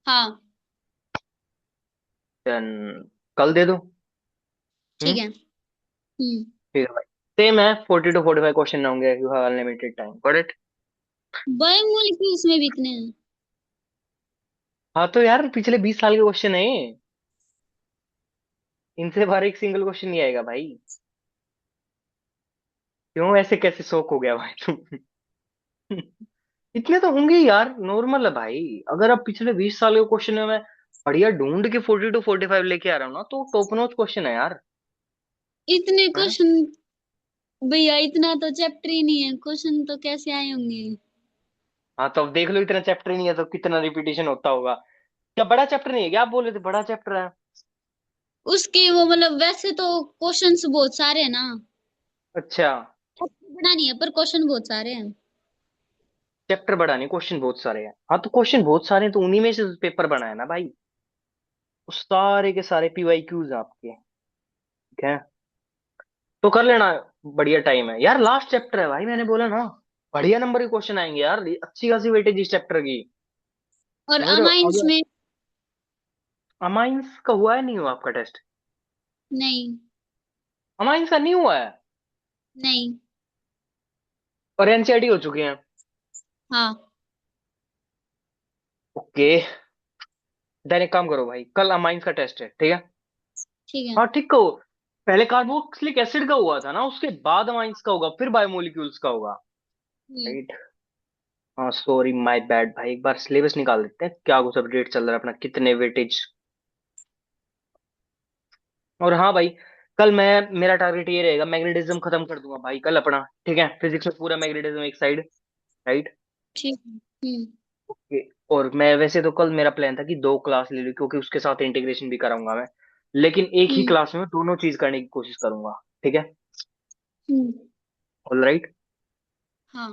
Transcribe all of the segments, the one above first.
हाँ। देन कल दे दो। ठीक हम्म। है। ठीक है भाई। सेम है, 40 to 45 क्वेश्चन होंगे, you have unlimited time, got it. Biomolecules में भी इतने हैं? हाँ तो यार पिछले 20 साल के क्वेश्चन है ये। इनसे बाहर एक सिंगल क्वेश्चन नहीं आएगा भाई। क्यों ऐसे कैसे शौक हो गया भाई तुम? इतने तो होंगे ही यार, नॉर्मल है भाई। अगर आप पिछले 20 साल के क्वेश्चन में मैं बढ़िया ढूंढ के 40 to 45 लेके आ रहा हूँ ना, तो टॉप नॉच क्वेश्चन है यार। इतने हाँ। क्वेश्चन? भैया इतना तो चैप्टर ही नहीं है, क्वेश्चन तो कैसे आए होंगे? हाँ तो अब देख लो, इतना चैप्टर ही नहीं है तो कितना रिपीटेशन होता होगा। क्या बड़ा चैप्टर नहीं है क्या? आप बोल रहे थे बड़ा चैप्टर है। उसके वो मतलब वैसे तो क्वेश्चंस बहुत सारे हैं ना। अच्छा। बड़ा नहीं है पर क्वेश्चन बहुत सारे हैं। चैप्टर बड़ा नहीं, क्वेश्चन बहुत सारे हैं। हाँ तो क्वेश्चन बहुत सारे हैं तो उन्हीं में से पेपर बना है ना भाई। उस सारे के सारे PYQs आपके। ठीक है। तो कर लेना। बढ़िया टाइम है यार, लास्ट चैप्टर है भाई, मैंने बोला ना। बढ़िया नंबर के क्वेश्चन आएंगे यार, अच्छी खासी वेटेज इस चैप्टर की। और समझ रहे हो अमाइंस अगर में? अमाइंस का हुआ है नहीं हुआ आपका टेस्ट? नहीं। अमाइंस का नहीं हुआ है? नहीं। और एनसीईआरटी हो चुके हैं? हाँ। ओके। देन एक काम करो भाई, कल अमाइंस का टेस्ट है, ठीक है। ठीक है। हाँ ठीक कहो। पहले कार्बोक्सिलिक एसिड का हुआ था ना, उसके बाद अमाइंस का होगा, फिर बायोमोलिक्यूल्स का होगा। हम्म। राइट। हाँ सॉरी माय बैड भाई, एक बार सिलेबस निकाल देते हैं, क्या कुछ अपडेट चल रहा है अपना, कितने वेटेज। और हाँ भाई, कल मैं मेरा टारगेट ये रहेगा, मैग्नेटिज्म खत्म कर दूंगा भाई कल अपना। ठीक है, फिजिक्स में पूरा मैग्नेटिज्म एक साइड। राइट। ठीक है। ओके। और मैं वैसे तो कल मेरा प्लान था कि 2 क्लास ले लूं, क्योंकि उसके साथ इंटीग्रेशन भी कराऊंगा मैं। लेकिन एक ही हम्म। क्लास में दोनों चीज करने की कोशिश करूंगा। ठीक है। हम्म। All right. हाँ।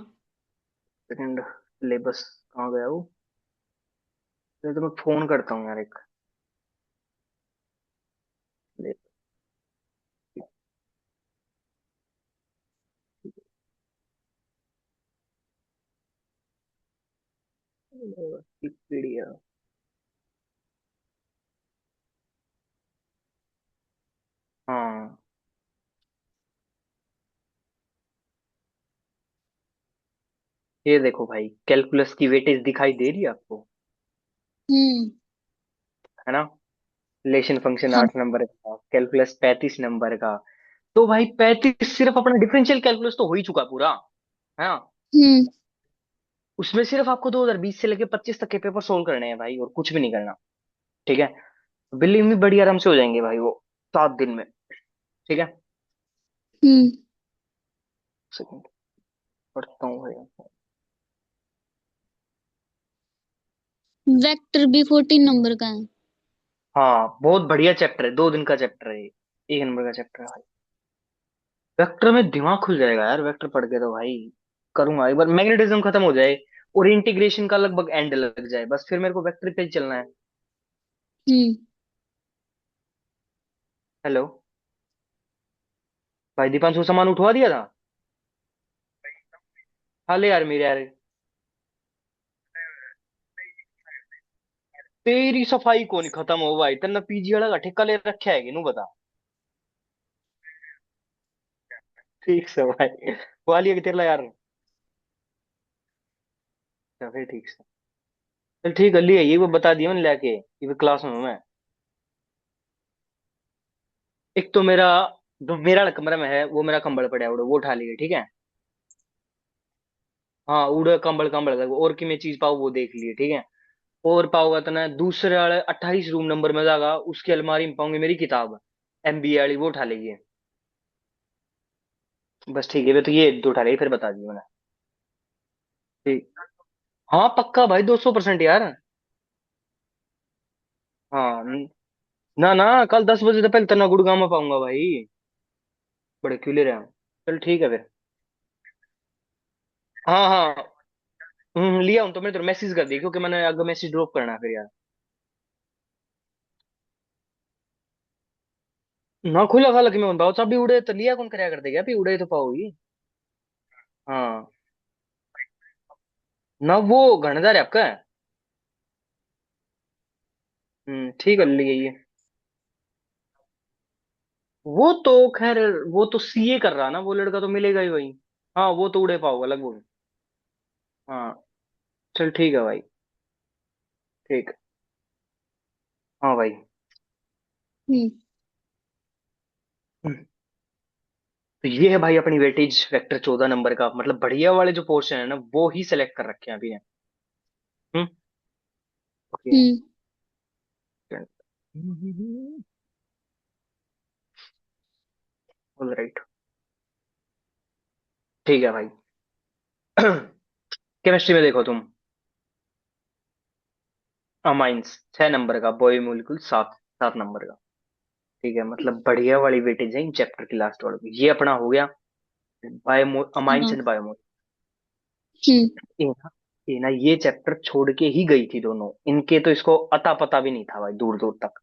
सेकंड सिलेबस कहाँ गया वो? तो मैं फोन करता हूँ यार एक। विकिपीडिया। हाँ। ये देखो भाई, कैलकुलस की वेटेज दिखाई दे रही है आपको? हम्म। है ना। रिलेशन फंक्शन हाँ। 8 नंबर का, कैलकुलस 35 नंबर का। तो भाई 35, सिर्फ अपना डिफरेंशियल कैलकुलस तो हो ही चुका पूरा। है ना। हम्म। उसमें सिर्फ आपको 2020 से लेके 25 तक के पेपर सोल्व करने हैं भाई, और कुछ भी नहीं करना। ठीक है। बिल्ली में बड़ी आराम से हो जाएंगे भाई वो, 7 दिन में। ठीक है। हम्म। सेकंड पढ़ता हूँ भाई। वेक्टर भी 14 नंबर का है? हाँ बहुत बढ़िया चैप्टर है, 2 दिन का चैप्टर है ये। 1 नंबर का चैप्टर है भाई। वेक्टर में दिमाग खुल जाएगा यार, वेक्टर पढ़ के तो भाई। करूंगा एक बार मैग्नेटिज्म खत्म हो जाए, और इंटीग्रेशन का लगभग एंड लग जाए, बस फिर मेरे को वेक्टर पे ही चलना है। हम्म। हेलो। भाई दीपांशु सामान उठवा दिया था? हाँ ले यार मेरे यार। तेरी सफाई कौन खत्म हो भाई, तेना पीजी वाला का ठेका ले रखा है कि नू बता। ठीक से भाई, वो लिया कि तेरा यार। अच्छा, फिर ठीक से। चल ठीक है, लिए ये वो बता दिया मैंने लेके कि वो क्लास में हूं मैं। एक तो मेरा, जो मेरा वाला कमरा में है, वो मेरा कंबल पड़ा है उड़ो, वो उठा लिए, ठीक है। हाँ उड़ो कंबल, कंबल का और की मैं चीज पाऊँ वो देख लिए, ठीक है। और पाओगा तो ना दूसरे वाले 28 रूम नंबर में जागा, उसकी अलमारी में पाऊंगे मेरी किताब, MBA वाली, वो उठा लेगी। बस ठीक है, वे तो ये दो उठा लेगी, फिर बता दिया मैंने। ठीक। हाँ पक्का भाई, 200% यार। हाँ ना ना, कल 10 बजे से पहले तना गुड़गांव में पाऊंगा भाई। बड़े क्यों ले रहे हैं। चल ठीक है फिर। हाँ हाँ। लिया हूँ तो मैंने तो मैसेज कर दिया, क्योंकि मैंने अगर मैसेज ड्रॉप करना है फिर यार। ना खुला खाला कि मैं बताओ, चाबी उड़े तो लिया कौन कराया करते क्या, भी उड़े तो पाओगी। हाँ। ना वो घनादार है आपका। ठीक है, लिए ये। वो तो खैर, वो तो सीए कर रहा ना वो लड़का, तो मिलेगा ही वही। हाँ वो तो उड़े पाओगे लगभग। हाँ चल ठीक है भाई। ठीक है। हाँ भाई। हम्म। हम्म, तो ये है भाई अपनी वेटेज वेक्टर 14 नंबर का, मतलब बढ़िया वाले जो पोर्शन है ना वो ही सिलेक्ट कर रखे हैं अभी। हम्म। ओके। हम्म। ऑलराइट। ठीक है भाई। केमिस्ट्री में देखो तुम, अमाइंस 6 नंबर का, बॉय मोलिकुल 7 7 नंबर का। ठीक है, मतलब बढ़िया वाली वेटेज है इन चैप्टर की लास्ट वाले में। ये अपना हो गया बायो अमाइंस हाँ। And bio. हम्म। ये ना ये चैप्टर छोड़ के ही गई थी दोनों, इनके तो इसको अता पता भी नहीं था भाई दूर दूर तक।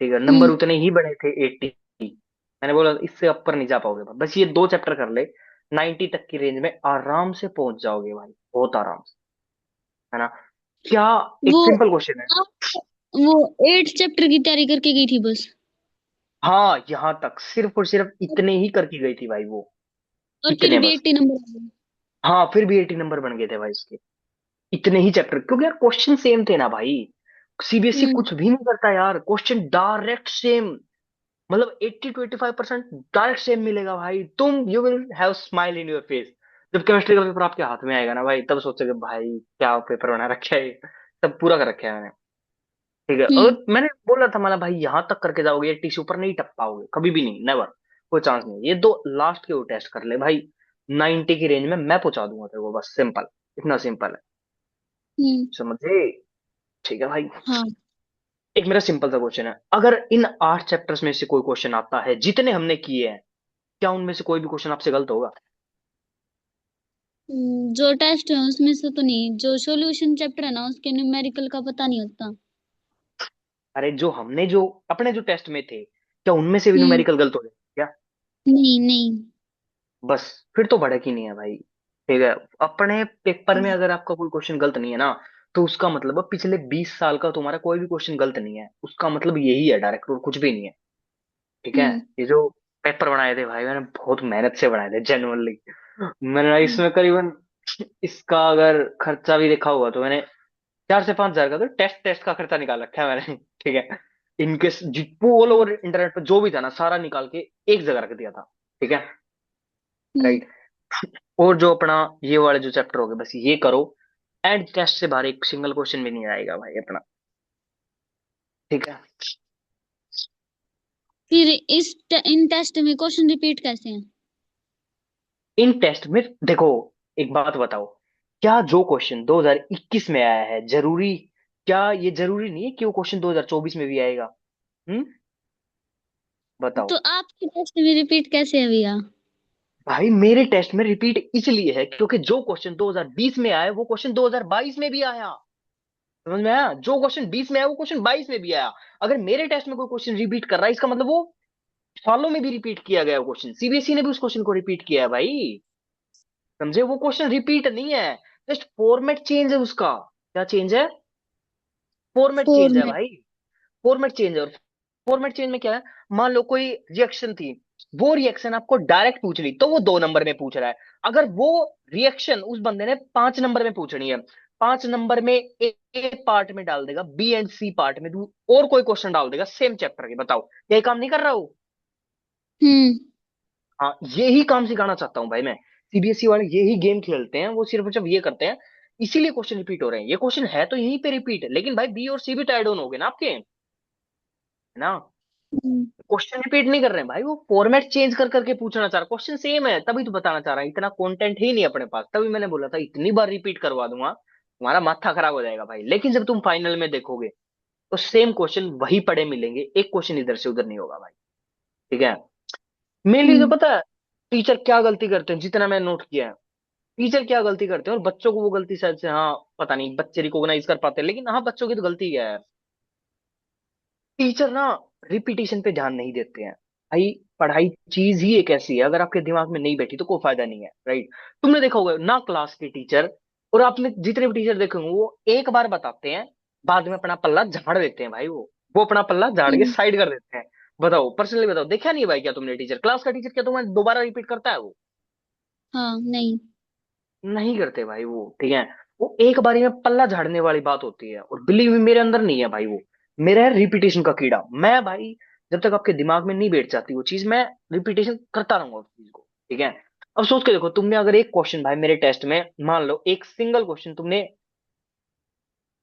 ठीक है, नंबर हम्म। उतने ही बने थे 80। मैंने बोला इससे ऊपर नहीं जा पाओगे, बस ये दो चैप्टर कर ले, 90 तक की रेंज में आराम से पहुंच जाओगे भाई, बहुत आराम से। है ना? क्या? वो एक सिंपल क्वेश्चन है। आप वो 8 चैप्टर की तैयारी करके गई थी बस? हाँ यहां तक सिर्फ और सिर्फ इतने ही करके गई थी भाई वो। और फिर इतने भी बस। 80 नंबर आ गए? हाँ फिर भी 80 नंबर बन गए थे भाई इसके। इतने ही चैप्टर, क्योंकि यार क्वेश्चन सेम थे ना भाई। सीबीएसई हम्म। कुछ भी नहीं करता यार, क्वेश्चन डायरेक्ट सेम। मतलब 80 to 85% डायरेक्ट सेम मिलेगा भाई, तुम you will have smile in your face. जब केमिस्ट्री का पेपर आपके हाथ में आएगा ना भाई, तब सोचोगे भाई क्या पेपर बना रखा है, सब पूरा कर रखा है मैंने। ठीक है, हम्म। और मैंने बोला था मला भाई यहां तक करके जाओगे, ये टिश्यू पर नहीं टप पाओगे कभी भी नहीं, नेवर। कोई चांस नहीं, ये दो लास्ट के वो टेस्ट कर ले भाई। 90 की रेंज में मैं पहुंचा दूंगा तेरे को, बस सिंपल। इतना सिंपल है। हम्म। समझे? ठीक है भाई। हाँ। एक मेरा सिंपल सा क्वेश्चन है, अगर इन 8 चैप्टर्स में से कोई क्वेश्चन आता है जितने हमने किए हैं, क्या उनमें से कोई भी क्वेश्चन आपसे गलत होगा? जो टेस्ट है उसमें से तो नहीं, जो सॉल्यूशन चैप्टर है ना उसके न्यूमेरिकल का पता नहीं होता। अरे जो हमने जो अपने जो टेस्ट में थे, क्या उनमें से भी हम्म। न्यूमेरिकल गलत हो गए क्या? नहीं नहीं। बस फिर तो भड़क ही नहीं है भाई। ठीक है। अपने पेपर में अगर आपका कोई क्वेश्चन गलत नहीं है ना, तो उसका मतलब अब पिछले 20 साल का तुम्हारा कोई भी क्वेश्चन गलत नहीं है, उसका मतलब यही है डायरेक्ट, और कुछ भी नहीं है। ठीक है। हम्म। ये जो पेपर बनाए थे भाई मैंने बहुत मेहनत से बनाए थे जेन्युइनली। मैंने इसमें करीबन, इसका अगर खर्चा भी देखा हुआ तो मैंने 4 से 5 हजार का तो टेस्ट टेस्ट का खर्चा निकाल रखा है मैंने। ठीक है। इनके जितने ऑल ओवर इंटरनेट पर जो भी था ना सारा निकाल के एक जगह रख दिया था। ठीक है। हम्म। राइट। और जो अपना ये वाले जो चैप्टर हो गए बस ये करो, एंड टेस्ट से बाहर एक सिंगल क्वेश्चन भी नहीं आएगा भाई अपना। ठीक है। फिर इन टेस्ट में क्वेश्चन रिपीट कैसे हैं? इन टेस्ट में देखो, एक बात बताओ, क्या जो क्वेश्चन 2021 में आया है जरूरी, क्या ये जरूरी नहीं है कि वो क्वेश्चन 2024 में भी आएगा? हम्म। बताओ। तो आपके टेस्ट में रिपीट कैसे है भैया? भाई मेरे टेस्ट में रिपीट इसलिए है क्योंकि जो क्वेश्चन 2020 में आया वो क्वेश्चन 2022 में भी आया। समझ में आया? जो क्वेश्चन 20 में आया वो क्वेश्चन 22 में भी आया। अगर मेरे टेस्ट में कोई क्वेश्चन रिपीट कर रहा है इसका मतलब वो सालों में भी रिपीट किया गया क्वेश्चन, सीबीएसई ने भी उस क्वेश्चन को रिपीट किया है भाई। समझे? वो क्वेश्चन रिपीट नहीं है, जस्ट फॉर्मेट चेंज है उसका। क्या चेंज है? फॉर्मेट चेंज है फॉर्मेट। भाई। फॉर्मेट चेंज है, और फॉर्मेट चेंज में क्या है, मान लो कोई रिएक्शन थी, वो रिएक्शन आपको डायरेक्ट पूछ ली तो वो 2 नंबर में पूछ रहा है। अगर वो रिएक्शन उस बंदे ने 5 नंबर में पूछनी है, 5 नंबर में ए पार्ट में डाल देगा, बी एंड सी पार्ट में और कोई क्वेश्चन डाल देगा सेम चैप्टर के। बताओ ये काम नहीं कर रहा हूं? हम्म। हाँ यही काम सिखाना चाहता हूँ भाई मैं। सीबीएसई वाले यही गेम खेलते हैं, वो सिर्फ जब ये करते हैं इसीलिए क्वेश्चन रिपीट हो रहे हैं। ये क्वेश्चन है तो यहीं पे रिपीट है, लेकिन भाई बी और सी भी टाइड ऑन हो गए ना आपके, है ना? हम्म। क्वेश्चन रिपीट नहीं कर रहे हैं भाई, वो फॉर्मेट चेंज कर करके पूछना चाह रहा, क्वेश्चन सेम है तभी तो बताना चाह रहा है, इतना कंटेंट ही नहीं अपने पास, तभी मैंने बोला था इतनी बार रिपीट करवा दूंगा तुम्हारा माथा खराब हो जाएगा भाई। लेकिन जब तुम फाइनल में देखोगे तो सेम क्वेश्चन वही पड़े मिलेंगे, एक क्वेश्चन इधर से उधर नहीं होगा भाई। ठीक है। मेनली जो हम्म। पता है टीचर क्या गलती करते हैं, जितना मैं नोट किया है, टीचर क्या गलती करते हैं और बच्चों को वो गलती शायद से, हाँ पता नहीं बच्चे रिकॉग्नाइज कर पाते हैं, लेकिन हाँ बच्चों की तो गलती क्या है, टीचर ना रिपीटिशन पे ध्यान नहीं देते हैं। भाई पढ़ाई चीज ही एक ऐसी है, अगर आपके दिमाग में नहीं बैठी तो कोई फायदा नहीं है, राइट? तुमने देखा होगा ना क्लास के टीचर, और आपने जितने भी टीचर देखे होंगे वो एक बार बताते हैं, बाद में अपना पल्ला झाड़ देते हैं भाई, वो अपना पल्ला झाड़ के हम्म। साइड कर देते हैं। बताओ, पर्सनली बताओ, देखा नहीं भाई क्या तुमने टीचर, क्लास का टीचर क्या तुम्हें दोबारा रिपीट करता है वो? हाँ नहीं। नहीं करते भाई वो, ठीक है। वो एक बारी में पल्ला झाड़ने वाली बात होती है, और बिलीव में मेरे अंदर नहीं है भाई वो। मेरा है रिपीटेशन का कीड़ा, मैं भाई जब तक आपके दिमाग में नहीं बैठ जाती वो चीज, मैं रिपीटेशन करता रहूंगा उस चीज को, ठीक है। अब सोच के देखो, तुमने अगर एक क्वेश्चन भाई मेरे टेस्ट में, मान लो एक सिंगल क्वेश्चन तुमने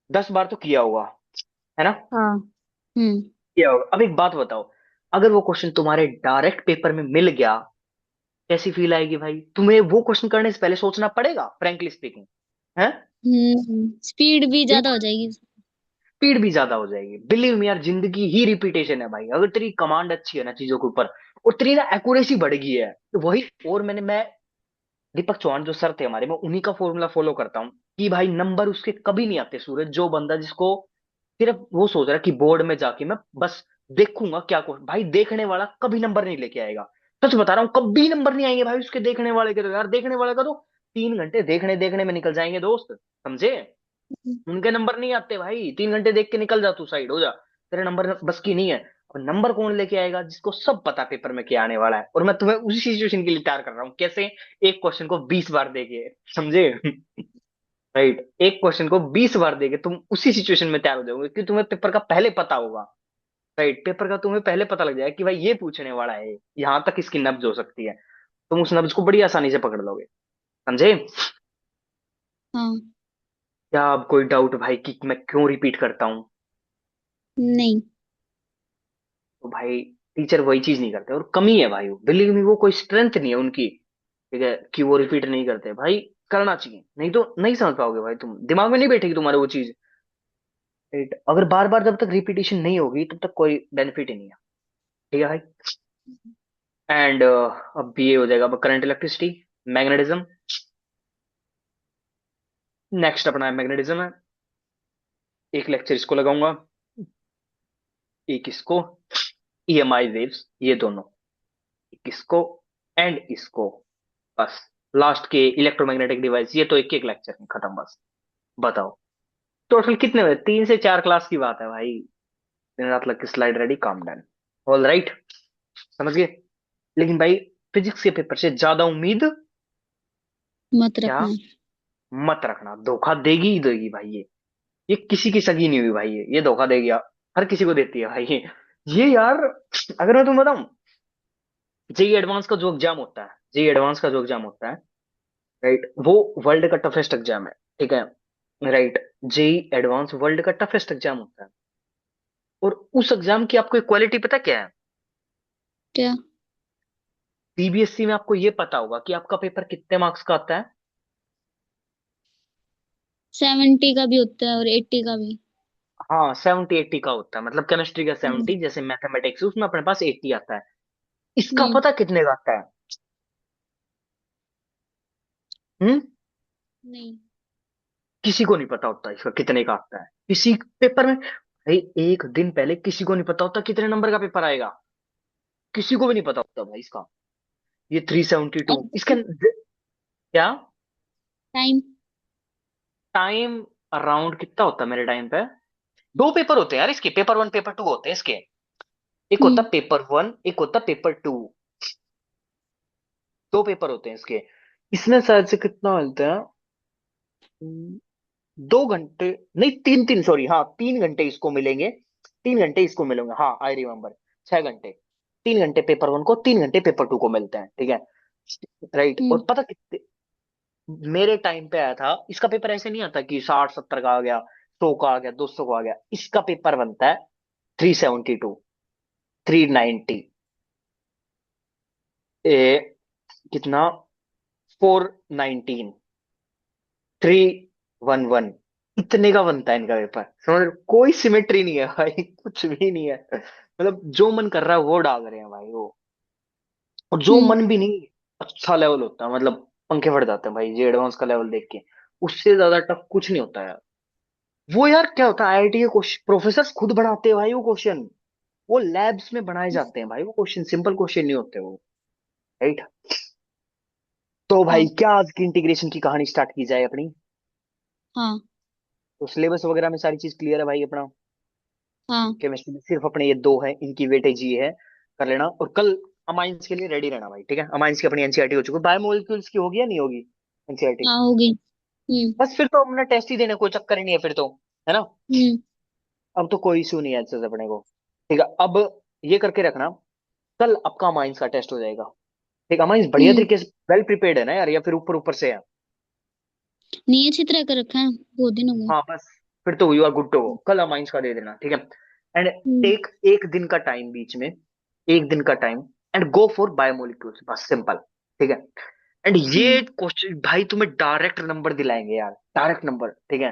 10 बार तो किया होगा, है ना? हाँ। हम्म। किया होगा। अब एक बात बताओ, अगर वो क्वेश्चन तुम्हारे डायरेक्ट पेपर में मिल गया, कैसी फील आएगी भाई? तुम्हें वो क्वेश्चन करने से पहले सोचना पड़ेगा, फ्रेंकली स्पीकिंग, है? स्पीड भी ज्यादा हो जाएगी। स्पीड भी ज्यादा हो जाएगी। बिलीव मी यार, जिंदगी ही रिपीटेशन है भाई। अगर तेरी कमांड अच्छी है ना चीजों के ऊपर, और तेरी ना एक्यूरेसी बढ़ गई है, तो वही। और मैं दीपक चौहान जो सर थे हमारे, मैं उन्हीं का फॉर्मूला फॉलो करता हूँ कि भाई नंबर उसके कभी नहीं आते सूरज, जो बंदा जिसको सिर्फ वो सोच रहा है कि बोर्ड में जाके मैं बस देखूंगा क्या भाई देखने वाला कभी नंबर नहीं लेके आएगा। सच बता रहा हूँ, कभी नंबर नहीं आएंगे भाई उसके, देखने वाले के। तो यार देखने वाले का तो 3 घंटे देखने देखने में निकल जाएंगे दोस्त, समझे? उनके नंबर नहीं आते भाई, 3 घंटे देख के निकल जा, तू साइड हो जा, तेरे नंबर बस की नहीं है। और नंबर कौन लेके आएगा? जिसको सब पता पेपर में क्या आने वाला है। और मैं तुम्हें उसी सिचुएशन के लिए तैयार कर रहा हूँ, कैसे? एक क्वेश्चन को 20 बार देके, समझे? राइट, एक क्वेश्चन को 20 बार देके तुम उसी सिचुएशन में तैयार हो जाओगे, क्योंकि तुम्हें पेपर का पहले पता होगा। राइट, पेपर का तुम्हें पहले पता लग जाएगा कि भाई ये पूछने वाला है, यहां तक इसकी नब्ज हो सकती है। तुम उस नब्ज को बड़ी आसानी से पकड़ लोगे, समझे? हाँ। क्या अब कोई डाउट भाई कि मैं क्यों रिपीट करता हूँ? नहीं। तो भाई टीचर वही चीज नहीं करते, और कमी है भाई, वो बिलीव मी, वो कोई स्ट्रेंथ नहीं है उनकी, ठीक है, कि वो रिपीट नहीं करते भाई। करना चाहिए, नहीं तो नहीं समझ पाओगे भाई तुम, दिमाग में नहीं बैठेगी तुम्हारे वो चीज। राइट, अगर बार बार जब तक रिपीटेशन नहीं होगी तब तक कोई बेनिफिट ही नहीं है, ठीक है भाई। एंड अब ये हो जाएगा, अब करंट इलेक्ट्रिसिटी, मैग्नेटिज्म। नेक्स्ट अपना मैग्नेटिज्म है। एक लेक्चर इसको लगाऊंगा, एक इसको, ईएमआई वेव्स, ये दोनों, एक इसको एंड इसको, बस। लास्ट के इलेक्ट्रोमैग्नेटिक डिवाइस, ये तो एक एक लेक्चर में खत्म, बस। बताओ टोटल कितने हुए? 3 से 4 क्लास की बात है भाई। दिन रात लग के स्लाइड रेडी, काम डन। ऑल राइट, समझ गए? लेकिन भाई फिजिक्स के पेपर से ज्यादा उम्मीद मत क्या रखना। मत रखना, धोखा देगी ही देगी भाई ये किसी की सगी नहीं हुई भाई, ये धोखा देगी यार, हर किसी को देती है भाई ये यार, अगर मैं तुम्हें बताऊं, जेई एडवांस का जो एग्जाम होता है, जेई एडवांस का जो एग्जाम होता है, राइट, वो वर्ल्ड का टफेस्ट एग्जाम है, ठीक है। राइट, जेई एडवांस वर्ल्ड का टफेस्ट एग्जाम होता है। और उस एग्जाम की आपको एक क्वालिटी पता क्या है? क्या? सीबीएसई में आपको ये पता होगा कि आपका पेपर कितने मार्क्स का आता है? 70 का भी होता है और 80 का भी। हाँ, 70-80 का होता है, मतलब केमिस्ट्री का हम्म। 70, जैसे मैथमेटिक्स उसमें अपने पास 80 आता है। इसका हम्म। पता कितने का आता है? हम्म? नहीं। किसी को नहीं पता होता इसका कितने का आता है, किसी पेपर में भाई एक दिन पहले किसी को नहीं पता होता कितने नंबर का पेपर आएगा, किसी को भी नहीं पता होता भाई इसका। ये 372 इसके क्या टाइम। टाइम अराउंड कितना होता है मेरे टाइम पे? 2 पेपर होते हैं यार इसके, पेपर 1 पेपर 2 होते हैं इसके। एक होता हम्म। पेपर 1, एक होता पेपर 2। 2 पेपर होते हैं इसके। इसमें शायद से कितना मिलता है? 2 घंटे, नहीं 3 3, सॉरी, हाँ 3 घंटे इसको मिलेंगे, 3 घंटे इसको मिलेंगे, हाँ आई रिमेम्बर, 6 घंटे। 3 घंटे पेपर 1 को, 3 घंटे पेपर 2 को मिलते हैं, ठीक है। राइट, हम्म। और पता कितने मेरे टाइम पे आया था इसका पेपर? ऐसे नहीं आता कि 60-70 का आ गया, 100 का आ गया, 200 का आ गया। इसका पेपर बनता है 372, 390, ए कितना, 419, 311, इतने का बनता है इनका पेपर, समझ रहे हो? कोई सिमेट्री नहीं है भाई, कुछ भी नहीं है, मतलब जो मन कर रहा है वो डाल रहे हैं भाई वो। और जो हम्म। मन भी नहीं, अच्छा लेवल होता है, मतलब पंखे फट जाते हैं भाई, जे एडवांस का लेवल देख के। उससे ज्यादा टफ कुछ नहीं होता यार। वो यार क्या होता है, आईआईटी के क्वेश्चन प्रोफेसर खुद बनाते हैं भाई वो क्वेश्चन, वो लैब्स में बनाए जाते हैं भाई वो क्वेश्चन, सिंपल क्वेश्चन नहीं होते वो। राइट, तो हाँ। भाई क्या आज की इंटीग्रेशन की कहानी स्टार्ट की जाए अपनी? हाँ। तो सिलेबस वगैरह में सारी चीज क्लियर है भाई अपना। हाँ। केमिस्ट्री में सिर्फ अपने ये दो हैं, इनकी वेटेज ये है, कर लेना। और कल अमाइंस के लिए रेडी रहना भाई, ठीक है। अमाइंस की अपनी एनसीईआरटी हो चुकी है, बायोमोलिक्यूल्स की होगी या नहीं होगी एनसीईआरटी? हाँ होगी। हम्म। बस फिर तो अपना टेस्ट ही देने, कोई चक्कर ही नहीं है फिर तो, है ना। हम्म। अब तो कोई इशू नहीं है अच्छे से अपने को, ठीक है। अब ये करके रखना, कल आपका अमाइंस का टेस्ट हो जाएगा, ठीक है। अमाइंस बढ़िया हम्म। तरीके से वेल प्रिपेयर्ड है ना यार, या फिर ऊपर ऊपर से है? नहीं, अच्छी तरह कर रखा है, बहुत दिन हो गए। हाँ बस, फिर तो you are good to go, कल अमाइंस का दे देना, ठीक है। And hmm. टेक एक दिन का टाइम बीच में, एक दिन का time, and go for biomolecules, बस सिंपल, ठीक है। एंड हम्म। ये क्वेश्चन भाई तुम्हें डायरेक्ट नंबर दिलाएंगे यार, डायरेक्ट नंबर, ठीक है।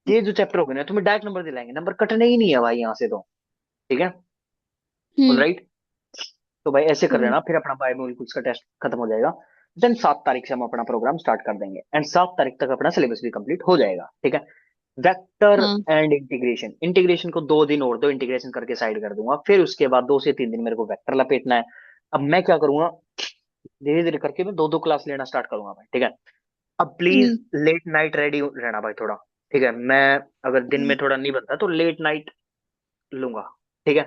ये जो चैप्टर हो गए ना, तुम्हें डायरेक्ट नंबर दिलाएंगे, नंबर कटने ही नहीं है भाई यहाँ से तो, ठीक है। हम्म। ऑलराइट, तो भाई ऐसे कर हम्म। लेना, फिर अपना बायोमोलिक्यूल्स का टेस्ट खत्म हो जाएगा। देन 7 तारीख से हम अपना प्रोग्राम स्टार्ट कर देंगे, एंड 7 तारीख तक अपना सिलेबस भी कंप्लीट हो जाएगा, ठीक है। वेक्टर हाँ। एंड इंटीग्रेशन, इंटीग्रेशन को 2 दिन और दो, इंटीग्रेशन करके साइड कर दूंगा, फिर उसके बाद 2 से 3 दिन मेरे को वेक्टर लपेटना है। अब मैं क्या करूंगा, धीरे धीरे करके मैं दो दो क्लास लेना स्टार्ट करूंगा भाई, ठीक है। अब please hmm. Late night ready रहना भाई थोड़ा, ठीक है। मैं अगर दिन में हम्म। थोड़ा नहीं बनता तो लेट नाइट लूंगा, ठीक है।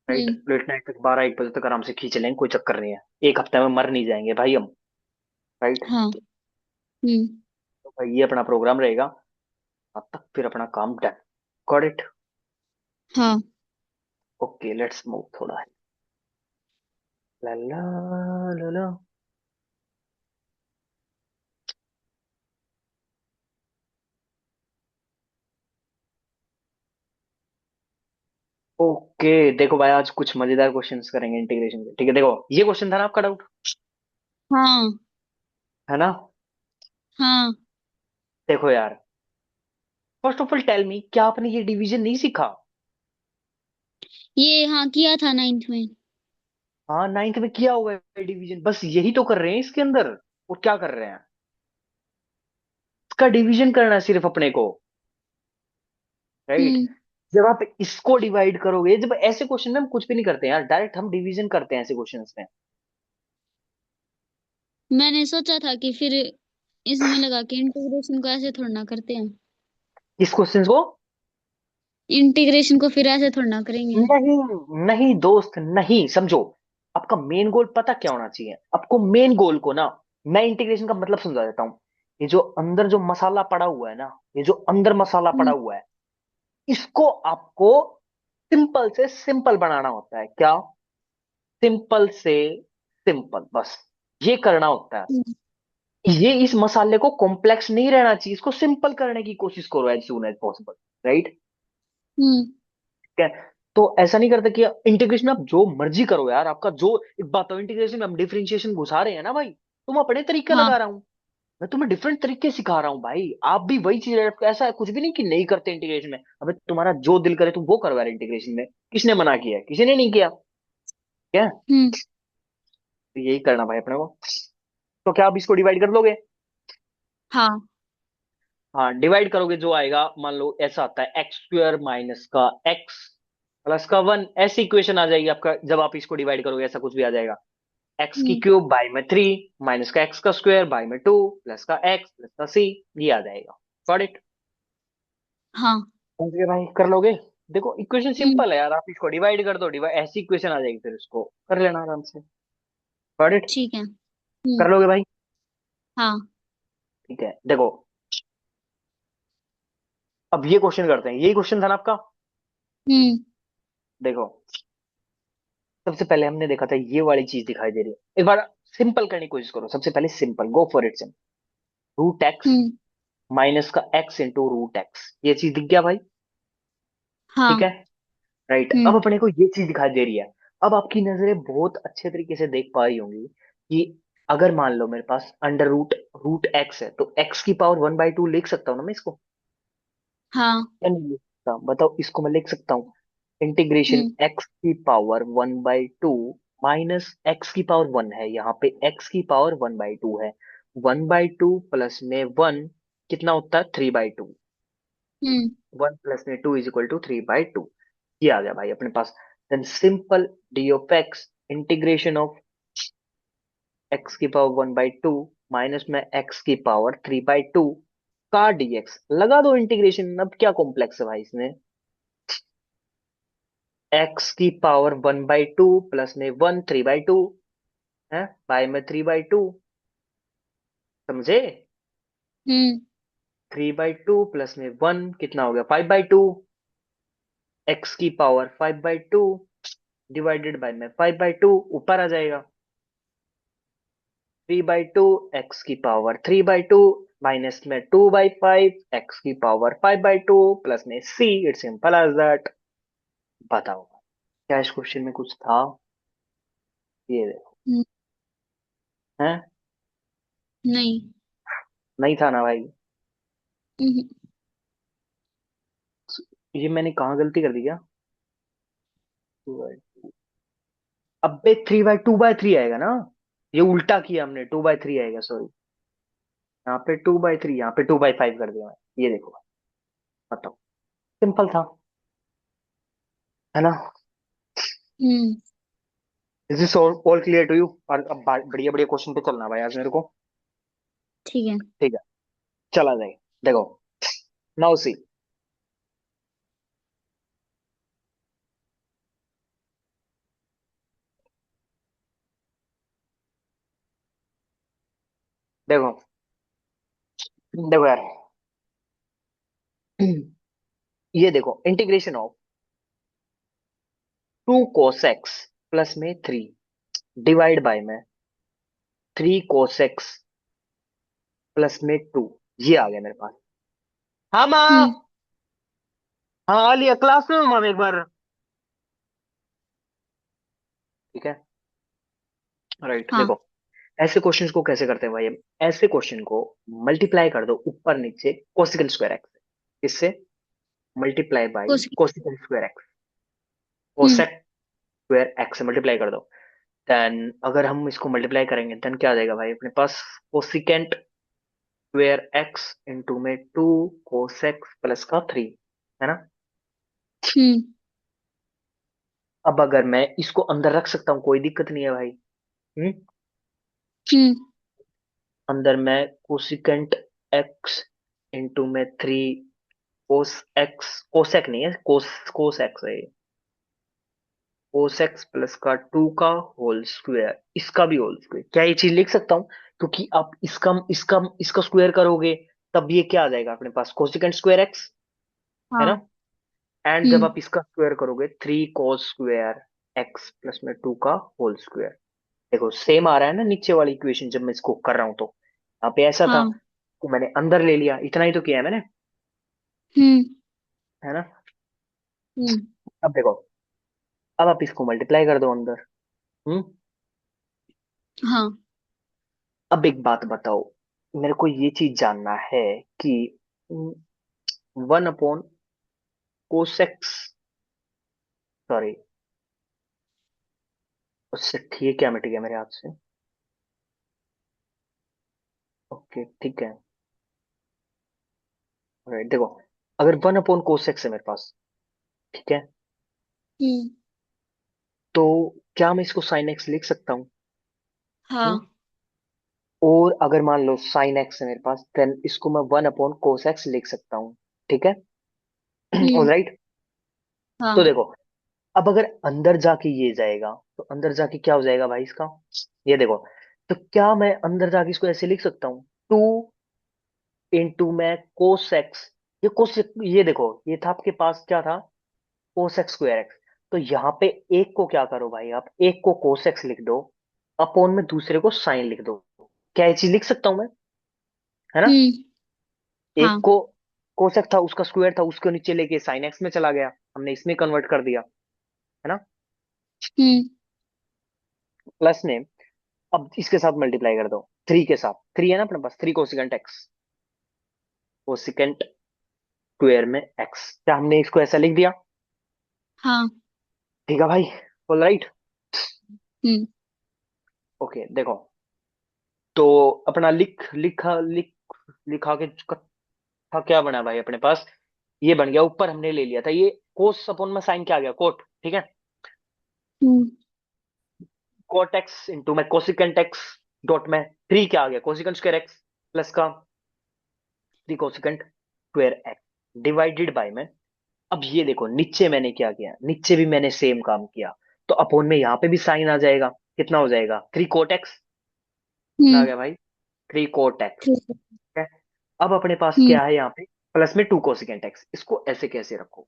राइट, हम्म। लेट नाइट तक 12-1 बजे तक आराम से खींच लेंगे, कोई चक्कर नहीं है। एक हफ्ते में मर नहीं जाएंगे भाई हम, राइट। हाँ। हम्म। तो भाई ये अपना प्रोग्राम रहेगा, अब तक फिर अपना काम डन। Got it. हाँ। ओके लेट्स मूव थोड़ा, ला ला ला ला। ओके देखो भाई, आज कुछ मजेदार क्वेश्चंस करेंगे इंटीग्रेशन के, ठीक है। देखो ये क्वेश्चन था ना आपका डाउट, हाँ। है ना। हाँ। देखो यार, first of all tell me, क्या आपने ये डिवीजन नहीं सीखा? ये हाँ किया था 9th में। हाँ 9th में किया होगा ये डिवीजन, बस यही तो कर रहे हैं इसके अंदर। और क्या कर रहे हैं, इसका डिवीजन करना है सिर्फ अपने को, राइट। हम्म। जब आप इसको डिवाइड करोगे, जब ऐसे क्वेश्चन में हम कुछ भी नहीं करते हैं यार, डायरेक्ट हम डिवीजन करते हैं ऐसे क्वेश्चन में। मैंने सोचा था कि फिर इसमें लगा कि इंटीग्रेशन को ऐसे थोड़ा ना करते हैं। इस क्वेश्चन को इंटीग्रेशन को फिर ऐसे थोड़ा ना करेंगे। नहीं, नहीं दोस्त नहीं, समझो। आपका मेन गोल पता क्या होना चाहिए आपको, मेन गोल को ना, मैं इंटीग्रेशन का मतलब समझा देता हूँ। ये जो अंदर जो मसाला पड़ा हुआ है ना, ये जो अंदर मसाला पड़ा हम्म। हुआ है, इसको आपको सिंपल से सिंपल बनाना होता है। क्या? सिंपल से सिंपल, बस ये करना होता है। हम्म। ये इस मसाले को कॉम्प्लेक्स नहीं रहना चाहिए, इसको सिंपल करने की कोशिश करो as soon as possible, right. हम्म। ठीक है, तो ऐसा नहीं करते कि इंटीग्रेशन में आप जो मर्जी करो यार, आपका जो, एक बात हो, इंटीग्रेशन में हम डिफरेंशिएशन घुसा रहे हैं ना भाई, तुम अपने तरीके हाँ। लगा रहा हूँ, मैं तुम्हें डिफरेंट तरीके सिखा रहा हूँ भाई, आप भी वही चीज, ऐसा है कुछ भी नहीं कि नहीं करते इंटीग्रेशन में। अबे तुम्हारा जो दिल करे तुम वो करो यार इंटीग्रेशन में, किसने मना किया है? किसी ने नहीं किया, क्या? हम्म। तो यही करना भाई अपने को। तो क्या आप इसको डिवाइड कर लोगे? हाँ। हाँ डिवाइड करोगे, जो आएगा मान लो ऐसा आता है, x² माइनस का x प्लस का 1, ऐसी इक्वेशन आ जाएगी आपका जब आप इसको डिवाइड करोगे, ऐसा कुछ भी आ जाएगा। एक्स की हम्म। क्यूब बाई में 3 माइनस का एक्स का स्क्वायर बाई में 2 प्लस का एक्स प्लस का c, ये आ जाएगा। Got it. हाँ। समझ गए भाई, कर लोगे? देखो इक्वेशन हम्म। सिंपल है यार, आप इसको डिवाइड कर दो, डिवाइड ऐसी इक्वेशन आ जाएगी, फिर इसको कर लेना आराम से। Got it. ठीक है। कर लोगे भाई? हाँ। ठीक है देखो, अब ये क्वेश्चन करते हैं, यही क्वेश्चन था ना आपका। हम्म। देखो, सबसे पहले हमने देखा था ये वाली चीज दिखाई दे रही है, एक बार सिंपल करने की कोशिश करो, सबसे पहले simple, go for it. Root X hmm. Minus का एक्स इंटू रूट एक्स, ये चीज दिख गया भाई, ठीक हाँ। है। राइट, अब हम्म। अपने को ये चीज दिखाई दे रही है। अब आपकी नजरें बहुत अच्छे तरीके से देख पा रही होंगी कि अगर मान लो मेरे पास अंडर रूट रूट एक्स है, तो एक्स की पावर 1/2 लिख सकता हूँ ना मैं इसको, हाँ। या नहीं लिख सकता? बताओ, इसको मैं लिख सकता हूँ, इंटीग्रेशन हम्म। एक्स की पावर 1/2 माइनस एक्स की पावर 1 है, यहाँ पे एक्स की पावर 1/2 है, 1/2 प्लस में 1 कितना होता है? 3/2। हम्म। 1 प्लस में 2 इज इक्वल टू 3/2, ये आ गया भाई अपने पास। Then simple d of x, integration of x की पावर 1/2 माइनस में एक्स की पावर 3/2, का डीएक्स लगा दो इंटीग्रेशन। अब क्या कॉम्प्लेक्स है भाई इसमें। एक्स की पावर 1/2 प्लस में 1 3/2 है, बाय में 3/2, समझे। हम्म 3/2 प्लस में 1 कितना हो गया, 5/2। एक्स की पावर 5/2 डिवाइडेड बाय में 5/2 ऊपर आ जाएगा। 3/2 एक्स की पावर 3/2 माइनस में 2/5 एक्स की पावर 5/2 प्लस में c. It's simple as that. बताओ क्या इस क्वेश्चन में कुछ था। ये देखो हम्म, है। नहीं। नहीं था ना भाई। हम्म, ये मैंने कहाँ गलती कर दी क्या। अबे 3/2/3 आएगा ना। ये उल्टा किया हमने, 2/3 आएगा सॉरी। यहाँ पे 2/3, यहाँ पे 2/5 कर दिया मैं। ये देखो बताओ, सिंपल था, है ना। Hmm, is this all clear to you. और अब बढ़िया बढ़िया क्वेश्चन पे चलना भाई आज मेरे को। ठीक है। ठीक है, चला जाए। देखो, नाउ सी। देखो देखो यार, ये देखो integration of 2 cos x plus में 3 डिवाइड बाय में 3 cos x प्लस में 2, ये आ गया मेरे पास। हाँ हम्म माँ। हाँ आ लिया क्लास में हूँ, मैम एक बार। ठीक है, राइट। हाँ। देखो ऐसे क्वेश्चंस को कैसे करते हैं भाई हम। ऐसे क्वेश्चन को मल्टीप्लाई कर दो ऊपर नीचे कोसिकल स्क्वायर एक्स। इससे मल्टीप्लाई बाई कोस कोसिकल स्क्वायर एक्स। हम्म कोसेक स्क्वायर एक्स से मल्टीप्लाई कर दो। देन अगर हम इसको मल्टीप्लाई करेंगे देन क्या आ जाएगा भाई अपने पास। कोसिकेंट स्क्वायर एक्स इंटू में 2 cos x प्लस का 3, है ना। हम्म अब अगर मैं इसको अंदर रख सकता हूँ कोई दिक्कत नहीं है भाई। हम्म। हम्म अंदर मैं कोसिकेंट एक्स इंटू में 3 cos x, कोसेक नहीं है, कोस एक्स है ये। cos x प्लस का 2 का होल स्क्वायर, इसका भी होल स्क्वायर। क्या ये चीज लिख सकता हूँ, क्योंकि आप इसका इसका इसका स्क्वायर करोगे तब ये क्या आ जाएगा अपने पास, कोसिकेंट स्क्वायर एक्स, है हाँ। ना। एंड जब हम्म आप इसका स्क्वायर करोगे 3 cos स्क्वायर एक्स प्लस में 2 का होल स्क्वायर। देखो सेम आ रहा है ना नीचे वाली इक्वेशन जब मैं इसको कर रहा हूं तो। यहाँ पे ऐसा था हाँ। कि मैंने अंदर ले लिया, इतना ही तो किया है मैंने, हम्म है ना। हम्म अब देखो, अब आप इसको मल्टीप्लाई कर दो अंदर। हम्म। हाँ। अब एक बात बताओ, मेरे को ये चीज जानना है कि 1/cos x, सॉरी उससे ठीक, क्या मिट गया मेरे हाथ से। ओके ठीक है, राइट। देखो अगर 1/cos x है मेरे पास, ठीक है, हम्म तो क्या मैं इसको साइन एक्स लिख सकता हूँ। हम्म। हाँ। और अगर मान लो साइन एक्स है मेरे पास देन इसको मैं 1/cos x लिख सकता हूँ, ठीक है। हम्म ऑलराइट। तो हाँ। देखो, अब अगर अंदर जाके ये जाएगा तो अंदर जाके क्या हो जाएगा भाई इसका, ये देखो। तो क्या मैं अंदर जाके इसको ऐसे लिख सकता हूँ, 2 में कोस एक्स। ये कोस, ये देखो ये था आपके पास क्या था, कोस एक्स स्क्वायर एक्स। तो यहाँ पे एक को क्या करो भाई, आप एक को कोस एक्स लिख दो, अपॉन में दूसरे को साइन लिख दो। क्या ये चीज लिख सकता हूं मैं, है ना। हम्म एक हाँ। को कोस एक्स था उसका स्क्वायर था, उसको नीचे लेके साइन एक्स में चला गया, हमने इसमें कन्वर्ट कर दिया, है ना। हम्म प्लस में अब इसके साथ मल्टीप्लाई कर दो, 3 के साथ। 3 है ना अपने पास, 3 कोसिकेंट एक्स, कोसिकेंट स्क्वायर में एक्स। क्या हमने इसको ऐसा लिख दिया। हाँ। ठीक है भाई, ऑल राइट। हम्म ओके देखो, तो अपना लिखा के था क्या बना भाई अपने पास। ये बन गया, ऊपर हमने ले लिया था ये कोस अपॉन में साइन क्या आ गया, कोट, ठीक है। हम्म कोट एक्स इंटू में कोसिकेंट एक्स डॉट में 3 क्या आ गया, कोसिकेंट स्क्वायर एक्स प्लस का 3 cosecant square x divided by में, अब ये देखो नीचे मैंने क्या किया, नीचे भी मैंने सेम काम किया, तो अपोन में यहाँ पे भी साइन आ जाएगा, कितना हो जाएगा 3 कोट एक्स, कितना आ हम्म। गया भाई 3 कोट एक्स। ठीक है। ठीक है, अब अपने पास हम्म। क्या है यहाँ पे, प्लस में 2 कोसिकेंट एक्स, इसको ऐसे कैसे रखो।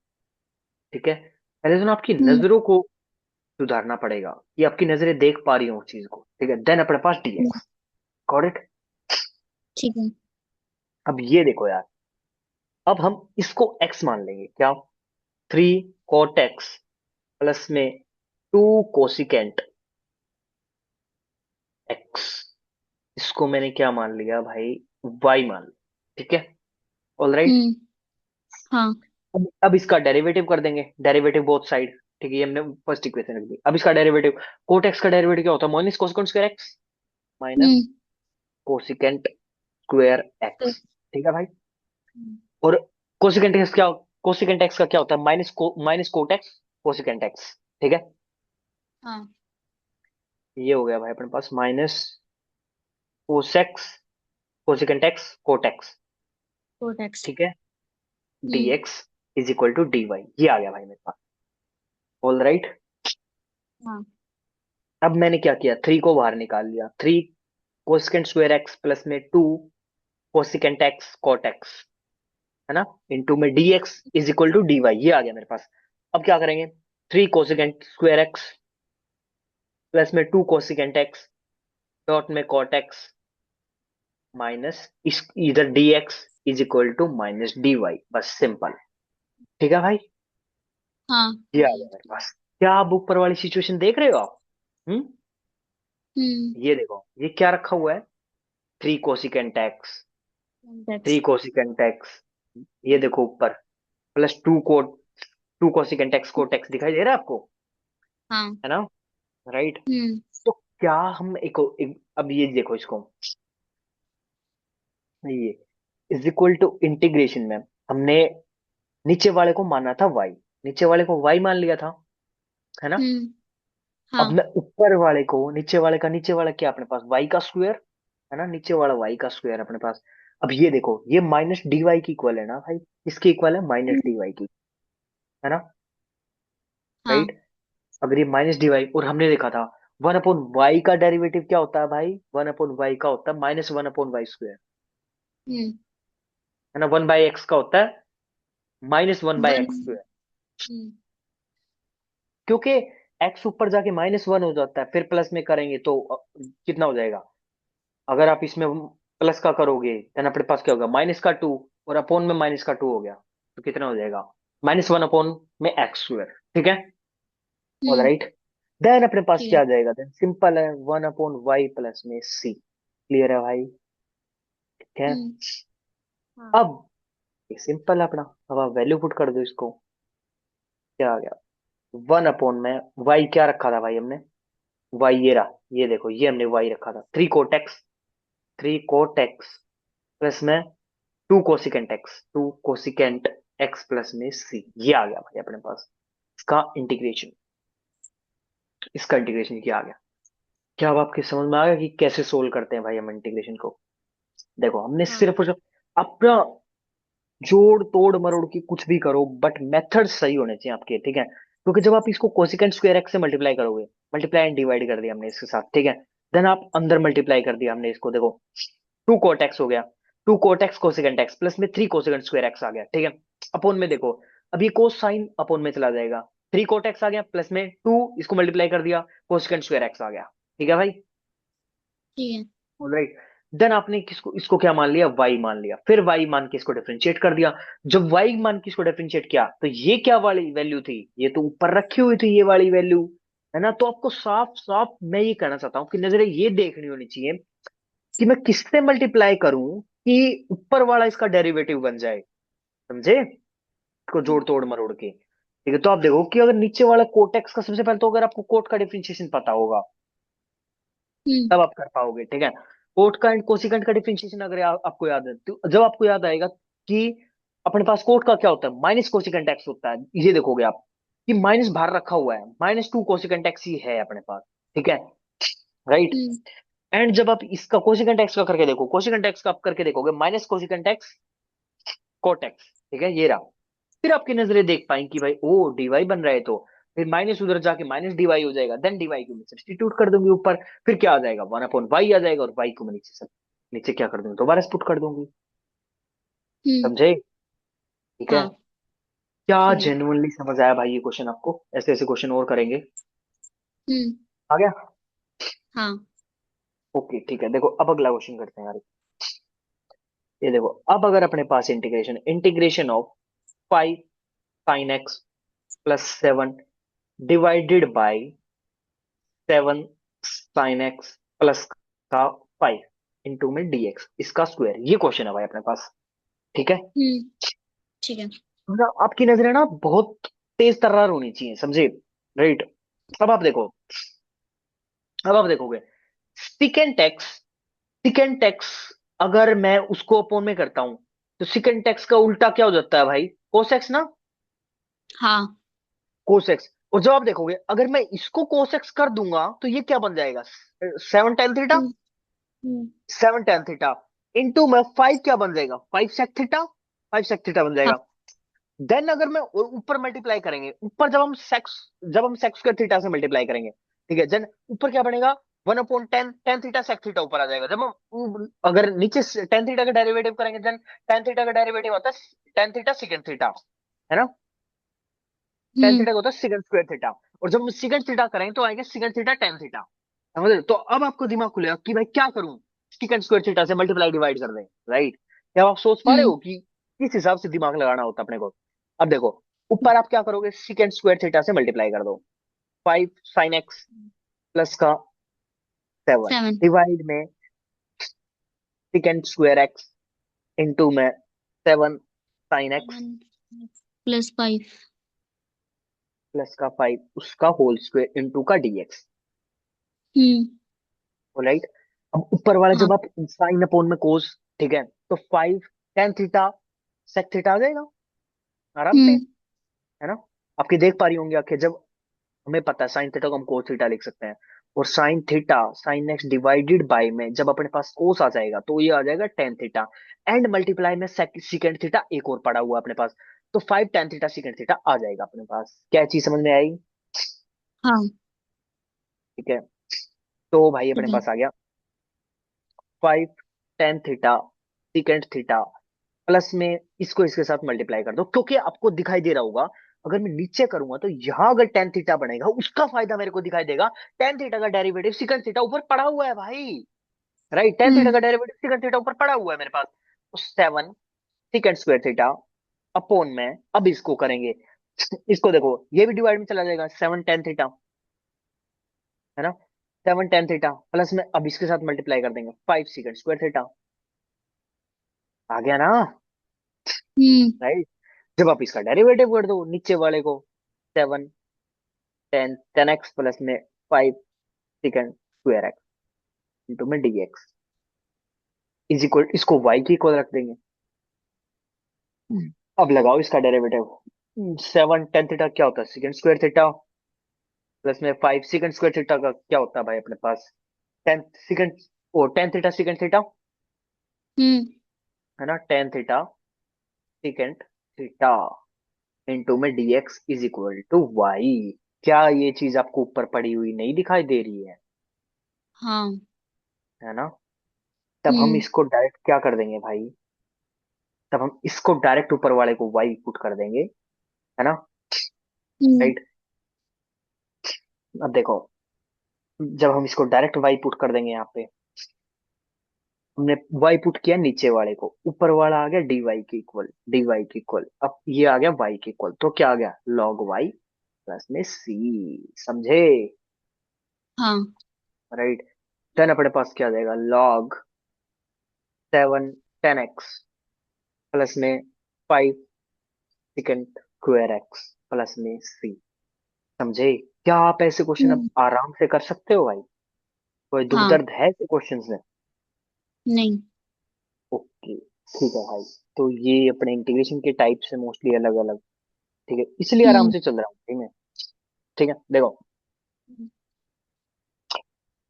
ठीक है, पहले तो ना आपकी हम्म। नजरों को सुधारना पड़ेगा कि आपकी नजरें देख पा रही हो उस चीज को। ठीक है, देन अपने पास हम्म। dx, got it. ठीक है। अब ये देखो यार, अब हम इसको x मान लेंगे, क्या 3 कोट एक्स प्लस में 2 कोसिकेंट एक्स, इसको मैंने क्या मान लिया भाई, y मान लिया। ठीक है, ऑल राइट। हम्म। हाँ। अब इसका डेरिवेटिव कर देंगे, डेरिवेटिव बोथ साइड। ठीक है, ये हमने फर्स्ट इक्वेशन रख दी। अब इसका डेरिवेटिव, कोट एक्स का डेरिवेटिव क्या होता है, minus cosecant square x, minus हम्म। कोसिकेंट स्क्वायर तो- एक्स। ठीक है भाई, हम्म। और कोसिकेंट एक्स क्या, कोसिकेंट एक्स का क्या होता है, minus cot x cosecant x. ठीक है, हाँ। ये हो गया भाई अपने पास minus cos x cosecant x cot x. फोर टैक्स। ठीक है, हम्म। dx is equal to dy, ये आ गया भाई मेरे पास, ऑल राइट। हाँ। अब मैंने क्या किया, 3 को बाहर निकाल लिया, 3 कोसिकेंट स्क्वायर एक्स प्लस में 2 कोसिकेंट एक्स कोट एक्स, है ना, इनटू में dx is equal to dy, ये आ गया मेरे पास। अब क्या करेंगे, 3 कोसिकेंट स्क्वायर एक्स प्लस में 2 कोसिकेंट एक्स डॉट में कॉट एक्स माइनस इस इधर dx is equal to minus dy, बस सिंपल। ठीक है भाई, हाँ। ये आ गया मेरे पास। क्या आप ऊपर वाली सिचुएशन देख रहे हो आप? हम्म, हम्म। ये देखो ये क्या रखा हुआ है, 3 cosecant x, tax. 3 cosecant x, ये देखो ऊपर plus 2 cosecant x cot x दिखाई दे रहा है आपको, हाँ। है ना, राइट। हम्म। तो क्या हम अब ये देखो इसको, ये इज इक्वल टू इंटीग्रेशन में हमने नीचे वाले को माना था y, नीचे वाले को y मान लिया था, है ना। हम्म। अब हाँ। मैं ऊपर वाले को, नीचे वाला क्या अपने पास y का स्क्वायर, है ना, नीचे वाला y का स्क्वायर अपने पास। अब ये देखो ये माइनस डी वाई की इक्वल है ना भाई, किसकी इक्वल है, माइनस हम्म। डी वाई की, है ना, हाँ। राइट। अगर ये माइनस डी वाई, और हमने देखा था 1/y का डेरिवेटिव क्या होता है भाई, 1/y का होता है -1/y², हम्म। है ना, 1/x का होता है वन। -1/x², हम्म। क्योंकि x ऊपर जाके -1 हो जाता है, फिर प्लस में करेंगे तो कितना हो जाएगा, अगर आप इसमें प्लस का करोगे देन अपने पास क्या होगा, -2, और अपोन में -2 हो गया, तो कितना हो जाएगा, -1 में x²। ठीक है, ऑल हम्म। राइट। देन अपने पास ठीक क्या है। आ जाएगा, देन सिंपल है 1/y प्लस में c, क्लियर है भाई। ठीक है, हम्म। हाँ। अब ये सिंपल है अपना, अब आप वैल्यू पुट कर दो इसको, क्या आ गया, 1 में y क्या रखा था भाई हमने, y ये रहा, ये देखो ये हमने y रखा था 3 कोट एक्स प्लस में 2 कोसिकेंट एक्स प्लस में c, ये आ गया भाई अपने पास, इसका इंटीग्रेशन, इसका इंटीग्रेशन क्या आ गया। क्या अब आपके समझ में आ गया कि कैसे सोल्व करते हैं भाई हम इंटीग्रेशन को। देखो हमने हाँ। सिर्फ जो अपना जोड़ तोड़ मरोड़ की कुछ भी करो, बट मेथड सही होने चाहिए आपके। ठीक है, क्योंकि जब आप इसको कोसिकेंट स्क्वायर एक्स से मल्टीप्लाई करोगे, मल्टीप्लाई एंड डिवाइड कर दिया हमने इसके साथ, ठीक है, देन आप अंदर मल्टीप्लाई कर दिया हमने इसको, देखो 2 कोट एक्स हो गया, 2 cot x cosecant x plus में 3 कोसिकेंट स्क्वायर एक्स आ गया। ठीक है, अपोन में देखो, अब ये कोस साइन अपोन में चला जाएगा, 3 कोट एक्स आ गया प्लस में 2, इसको मल्टीप्लाई कर दिया, कोसिकेंट स्क्वायर एक्स आ गया। ठीक है भाई, ठीक है। राइट। देन आपने किसको, इसको क्या मान लिया, y मान लिया, फिर y मान के इसको डिफरेंशिएट कर दिया। जब y मान के इसको डिफरेंशिएट किया तो ये क्या वाली वैल्यू थी, ये तो ऊपर रखी हुई थी ये वाली वैल्यू, है ना। तो आपको साफ साफ मैं ये कहना चाहता हूँ कि नजरें ये देखनी होनी चाहिए कि मैं किससे मल्टीप्लाई करूं कि ऊपर वाला इसका डेरिवेटिव बन जाए, समझे, इसको जोड़ तोड़ मरोड़ के। ठीक है, तो आप देखो कि अगर नीचे वाला कोटेक्स का, सबसे पहले तो अगर आपको कोट का डिफरेंशिएशन पता होगा हम्म। तब आप कर पाओगे। ठीक है, कोट का एंड कोसिकेंट का डिफरेंशिएशन अगर आपको याद है, तो जब आपको याद आएगा कि अपने पास कोट का क्या होता है, माइनस कोसिकेंट एक्स होता है, ये देखोगे आप कि माइनस बाहर रखा हुआ है, -2 कोसिकेंट एक्स ही है अपने पास। ठीक है, राइट। हम्म। एंड जब आप इसका कोसिकेंट एक्स का करके देखो, कोसिकेंट एक्स का आप करके देखोगे minus cosecant x cot x, ठीक है, ये रहा। फिर आपकी नजरें देख पाएंगी कि भाई ओ डीवाई बन रहा है, तो फिर माइनस उधर जाके माइनस डीवाई हो जाएगा, देन डीवाई को मैं सब्स्टिट्यूट कर दूंगी ऊपर। फिर क्या आ जाएगा, वन अपॉन वाई आ जाएगा, और वाई को मैं नीचे सब नीचे क्या कर दूंगी, दोबारा पुट कर दूंगी। हम्म। समझे? ठीक है। हाँ। क्या ठीक है। जेन्युइनली समझ आया भाई ये क्वेश्चन आपको? ऐसे ऐसे क्वेश्चन और करेंगे। हम्म। आ गया? हाँ। ओके ठीक है, देखो अब अगला क्वेश्चन करते हैं यार। ये देखो, अब अगर अपने पास integration integration of 5 sin x + 7 divided by 7 sin x plus का 5 में dx इसका स्क्वायर, ये क्वेश्चन है भाई अपने पास। ठीक है। हम्म। ठीक है। मतलब आपकी नजरें ना बहुत तेज तर्रार होनी चाहिए, समझे? राइट। अब आप देखो, अब आप देखोगे सिकेंट एक्स अगर मैं उसको अपोन में करता हूं, तो सिकेंट एक्स का उल्टा क्या हो जाता है भाई? कोस एक्स ना। हाँ। Cos x. और जब आप देखोगे अगर मैं इसको कोस एक्स कर दूंगा तो ये क्या बन जाएगा? 7 tan थीटा। हम्म। हम्म। 7 tan थीटा इंटू में 5 क्या बन जाएगा? 5 sec थीटा। 5 sec थीटा बन हाँ। जाएगा। देन अगर मैं ऊपर मल्टीप्लाई करेंगे, ऊपर जब हम सेक्स स्क्वायर थीटा से मल्टीप्लाई करेंगे, ठीक है, देन ऊपर क्या बनेगा? 1/10 tan थीटा सेक थीटा ऊपर आ जाएगा। जब हम अगर नीचे tan थीटा का डेरिवेटिव करेंगे, देन tan थीटा का डेरिवेटिव होता है tan थीटा सेकंड थीटा, है ना? tan हम्म। थीटा का होता है सेकंड स्क्वायर थीटा। और जब हम सेकंड थीटा करेंगे तो आएगा सेकंड थीटा tan थीटा। समझ रहे हो? तो अब आपको दिमाग खुलेगा कि भाई क्या करूं, सेकंड स्क्वायर थीटा से मल्टीप्लाई डिवाइड कर दें। राइट? क्या आप सोच पा रहे हम्म। हो कि किस हिसाब से दिमाग लगाना होता है अपने को? अब देखो, ऊपर आप क्या करोगे, सेकंड स्क्वायर थीटा से मल्टीप्लाई कर दो। 5 sin x प्लस का 7 7। डिवाइड में सेकंड स्क्वायर एक्स इंटू में 7 sin x +5। प्लस का 5 उसका होल स्क्वायर इंटू का dx। हम्म। राइट। अब ऊपर वाला हाँ। जब आप साइन अपोन में कोस, ठीक है, तो 5 tan थीटा सेक थीटा आ जाएगा आराम से, हम्म। है ना? आपकी देख पा रही होंगी आंखें। जब हमें पता है साइन थीटा को हम कोस थीटा लिख सकते हैं, और sine theta sine x divided by में जब अपने पास कोस आ जाएगा तो ये आ जाएगा tan थीटा। एंड मल्टीप्लाई में सेकंड थीटा एक और पड़ा हुआ है अपने पास, तो 5 tan थीटा सेकंड थीटा आ जाएगा अपने पास। क्या चीज समझ में आई? हाँ। ठीक है। तो भाई अपने ठीक है। पास आ गया 5 tan theta sec theta plus में इसको इसके साथ मल्टीप्लाई कर दो, क्योंकि आपको दिखाई दे रहा होगा अगर मैं नीचे करूंगा तो यहां अगर tan थीटा बनेगा उसका फायदा मेरे को दिखाई देगा। tan थीटा का डेरिवेटिव सेकंड थीटा ऊपर पड़ा हुआ है भाई। राइट, tan थीटा हम्म। का डेरिवेटिव सेकंड थीटा ऊपर पड़ा हुआ है मेरे पास। तो 7 sec2 थीटा अपोन में, अब इसको करेंगे, इसको देखो ये भी डिवाइड में चला जाएगा, 7 tan थीटा, है ना? 7 tan थीटा प्लस में अब इसके साथ मल्टीप्लाई कर देंगे 5 sec2 थीटा। आ गया ना? हम्म। राइट। जब आप इसका डेरिवेटिव कर दो नीचे वाले को, 7 tan एक्स प्लस में 5 sec2 एक्स इंटू में dx इज इक्वल, इसको y की इक्वल रख देंगे। अब लगाओ इसका डेरिवेटिव। 7 tan थीटा क्या होता है? सेकंड स्क्वायर थीटा प्लस में 5 sec2 थीटा का क्या होता है भाई अपने पास? टेन सेकंड, ओ tan theta sec theta, hmm. है ना? tan theta sec theta into में dx is equal to y. क्या ये चीज आपको ऊपर पड़ी हुई नहीं दिखाई दे रही हाँ। है ना? तब हम हम्म। इसको डायरेक्ट क्या कर देंगे भाई, तब हम इसको डायरेक्ट ऊपर वाले को वाई पुट कर देंगे, है ना? हम्म। राइट। अब देखो, जब हम इसको डायरेक्ट वाई पुट कर देंगे यहाँ पे, हमने वाई पुट किया नीचे वाले को, ऊपर वाला आ गया डी वाई के इक्वल, अब ये आ गया वाई के इक्वल, तो क्या आ गया? लॉग वाई प्लस में सी। समझे? हाँ। राइट। देन अपने पास क्या आ जाएगा? लॉग 7 tan एक्स प्लस में 5 sec2 एक्स प्लस में सी। समझे? क्या आप ऐसे क्वेश्चन अब हम्म। आराम से कर सकते हो भाई? कोई दुख हाँ। दर्द है ऐसे क्वेश्चंस में? नहीं। ओके ठीक है भाई। तो ये अपने इंटीग्रेशन के टाइप से मोस्टली अलग अलग, ठीक है, इसलिए आराम हम्म। से चल रहा हूँ भाई मैं। ठीक है, देखो,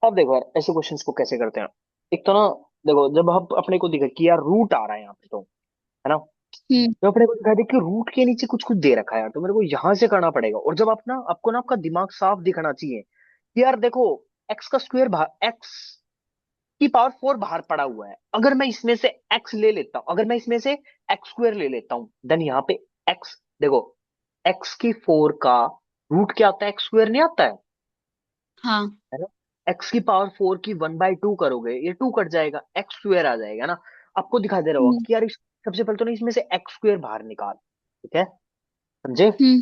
अब देखो यार ऐसे क्वेश्चंस को कैसे करते हैं। एक तो ना, देखो जब हम अपने को दिखे कि यार रूट आ रहा है यहाँ पे, तो है ना, हम्म। तो अपने को दिखा दे कि रूट के नीचे कुछ कुछ दे रखा है यार, तो मेरे को यहां से करना पड़ेगा। और जब अपना आपको ना आपका दिमाग साफ दिखना चाहिए कि यार देखो, एक्स का स्क्वायर बाहर, एक्स की पावर 4 बाहर पड़ा हुआ है। अगर मैं इसमें से एक्स ले लेता हूं, अगर मैं इसमें से एक्स स्क्वायर ले लेता हूं, देन यहाँ पे एक्स, देखो एक्स की 4 का रूट क्या आता है, एक्स स्क्वायर नहीं आता हाँ। है ना। एक्स की पावर 4 की 1/2 करोगे, ये 2 कट जाएगा, एक्स स्क्वायर आ जाएगा ना। आपको दिखाई दे रहा होगा हम्म। कि यार सबसे पहले तो ना इसमें से एक्स स्क्वायर बाहर निकाल, ठीक है, समझे, हम्म।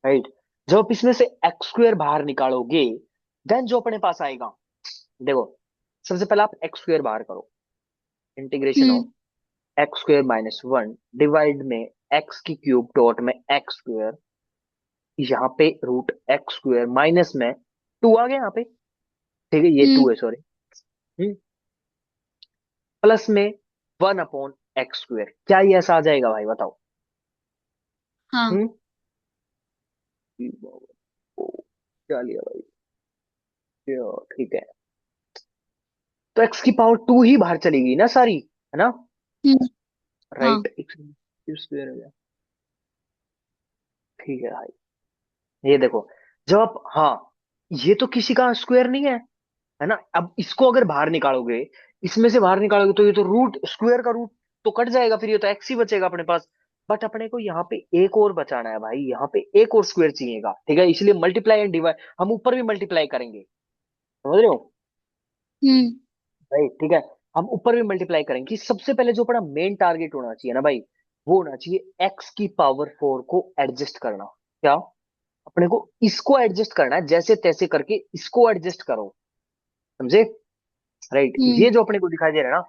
राइट। जब आप इसमें से एक्स स्क्वायर बाहर निकालोगे, देन जो अपने पास आएगा, देखो सबसे पहले आप एक्स स्क्वायर बाहर करो, integration hmm. Of x square minus 1 divide में एक्स की क्यूब डॉट में एक्स स्क्वायर, यहाँ पे रूट एक्स स्क्वायर माइनस में 2 आ गया यहाँ पे, ठीक है, ये 2 हम्म। है सॉरी, प्लस में 1/x स्क्वायर, क्या ये ऐसा आ जाएगा भाई बताओ। हाँ। हम्म, ओ, क्या लिया भाई, ठीक है। तो एक्स की पावर 2 ही बाहर चलेगी ना सारी, है ना, हम्म। हाँ। राइट, एक्स स्क्वायर हो गया, ठीक है भाई। ये देखो, जब आप, हाँ, ये तो किसी का स्क्वायर नहीं है ना। अब इसको अगर बाहर निकालोगे, इसमें से बाहर निकालोगे, तो ये तो रूट स्क्वायर का रूट तो कट जाएगा, फिर ये तो एक्स ही बचेगा अपने पास। बट अपने को यहाँ पे एक और बचाना है भाई, यहाँ पे एक और स्क्वायर चाहिएगा, ठीक है, इसलिए मल्टीप्लाई एंड डिवाइड, हम ऊपर भी मल्टीप्लाई करेंगे, समझ रहे हो, हम्म। राइट, ठीक है। हम ऊपर भी मल्टीप्लाई करेंगे कि सबसे पहले जो अपना मेन टारगेट होना चाहिए ना भाई, वो होना चाहिए एक्स की पावर 4 को एडजस्ट करना। क्या, अपने को इसको एडजस्ट करना है, जैसे तैसे करके इसको एडजस्ट करो, समझे, राइट। हम्म। ये जो अपने को दिखाई दे रहा है ना,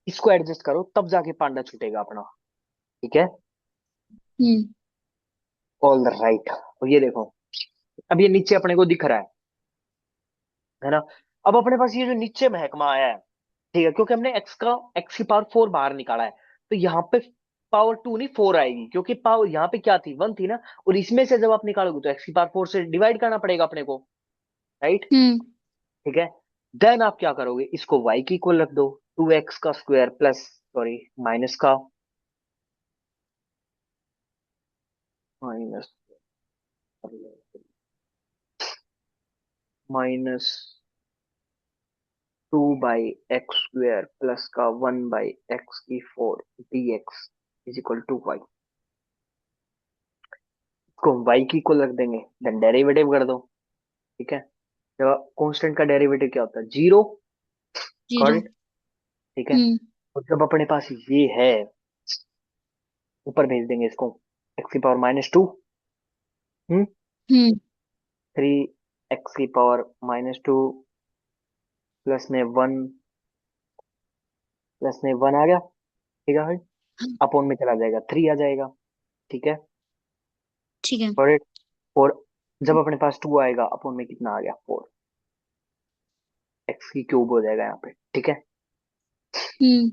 इसको एडजस्ट करो, तब जाके पांडा छूटेगा अपना, ठीक है, हम्म। All right. और ये देखो, अब ये नीचे अपने को दिख रहा है ना। अब अपने पास ये जो नीचे महकमा आया है, ठीक है, क्योंकि हमने एक्स की पावर 4 बाहर निकाला है, तो यहाँ पे पावर 2 नहीं 4 आएगी, क्योंकि पावर यहाँ पे क्या थी, 1 थी ना। और इसमें से जब आप निकालोगे तो एक्स की पावर 4 से डिवाइड करना पड़ेगा अपने को, राइट, हम्म। ठीक है। देन आप क्या करोगे, इसको y की इक्वल रख दो, 2x का स्क्वायर प्लस, सॉरी, माइनस का, minus, minus 2/x square plus का 1/x की 4 dx is equal to y. इसको हम y की इक्वल रख देंगे, देन डेरिवेटिव कर दो, ठीक है। जब कांस्टेंट का डेरिवेटिव क्या होता है, 0, गॉट 0। इट, ठीक है। हम्म। और जब अपने पास ये है, ऊपर भेज देंगे इसको, x की पावर -2, 3x की पावर -2 प्लस में 1, प्लस में 1 आ गया, ठीक है भाई, हाँ। अपोन में चला जाएगा, 3 आ जाएगा, ठीक है, ठीक है। Got it. और जब अपने पास 2 आएगा, अपोन में कितना आ गया, 4, x की क्यूब हो जाएगा यहाँ पे, ठीक है, हम्म।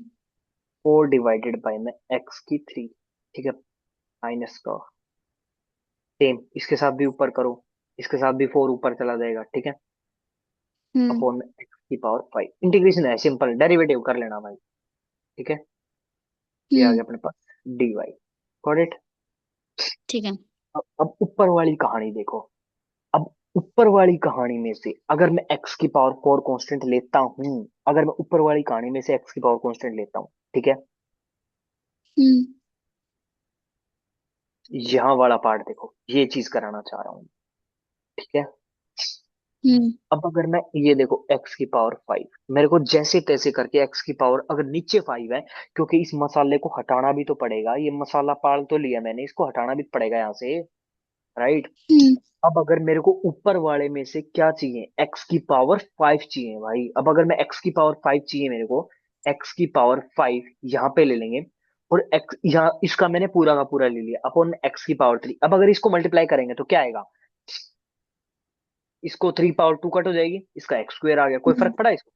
4 डिवाइडेड बाई में x की 3, ठीक है, माइनस का, सेम इसके साथ भी ऊपर करो, इसके साथ भी 4 ऊपर चला जाएगा, ठीक है, हम्म। अपॉन में x की पावर 5, इंटीग्रेशन है सिंपल, डेरिवेटिव कर लेना भाई, ठीक है। ये आ हम्म। गया अपने पास dy, गॉट इट। ठीक है। अब ऊपर वाली कहानी देखो, अब ऊपर वाली कहानी में से अगर मैं x की पावर 4 कांस्टेंट लेता हूं, अगर मैं ऊपर वाली कहानी में से x की पावर कांस्टेंट लेता हूं, ठीक है, हम्म। यहाँ वाला पार्ट देखो, ये चीज कराना चाह रहा हूँ, ठीक है। हम्म। अब अगर मैं ये देखो x की पावर 5, मेरे को जैसे तैसे करके एक्स की पावर अगर नीचे 5 है, क्योंकि इस मसाले को हटाना भी तो पड़ेगा, ये मसाला पाल तो लिया मैंने, इसको हटाना भी पड़ेगा यहाँ से, राइट। हम्म। अब अगर मेरे को ऊपर वाले में से क्या चाहिए, x की पावर 5 चाहिए भाई। अब अगर मैं x की पावर 5 चाहिए मेरे को, x की पावर 5 यहाँ पे ले लेंगे, और x यहाँ इसका मैंने पूरा का पूरा ले लिया अपन x की पावर 3। अब अगर इसको मल्टीप्लाई करेंगे तो क्या आएगा, इसको 3/2 कट हो जाएगी, इसका एक्स स्क्वायर आ गया, कोई हम्म। फर्क पड़ा इसको,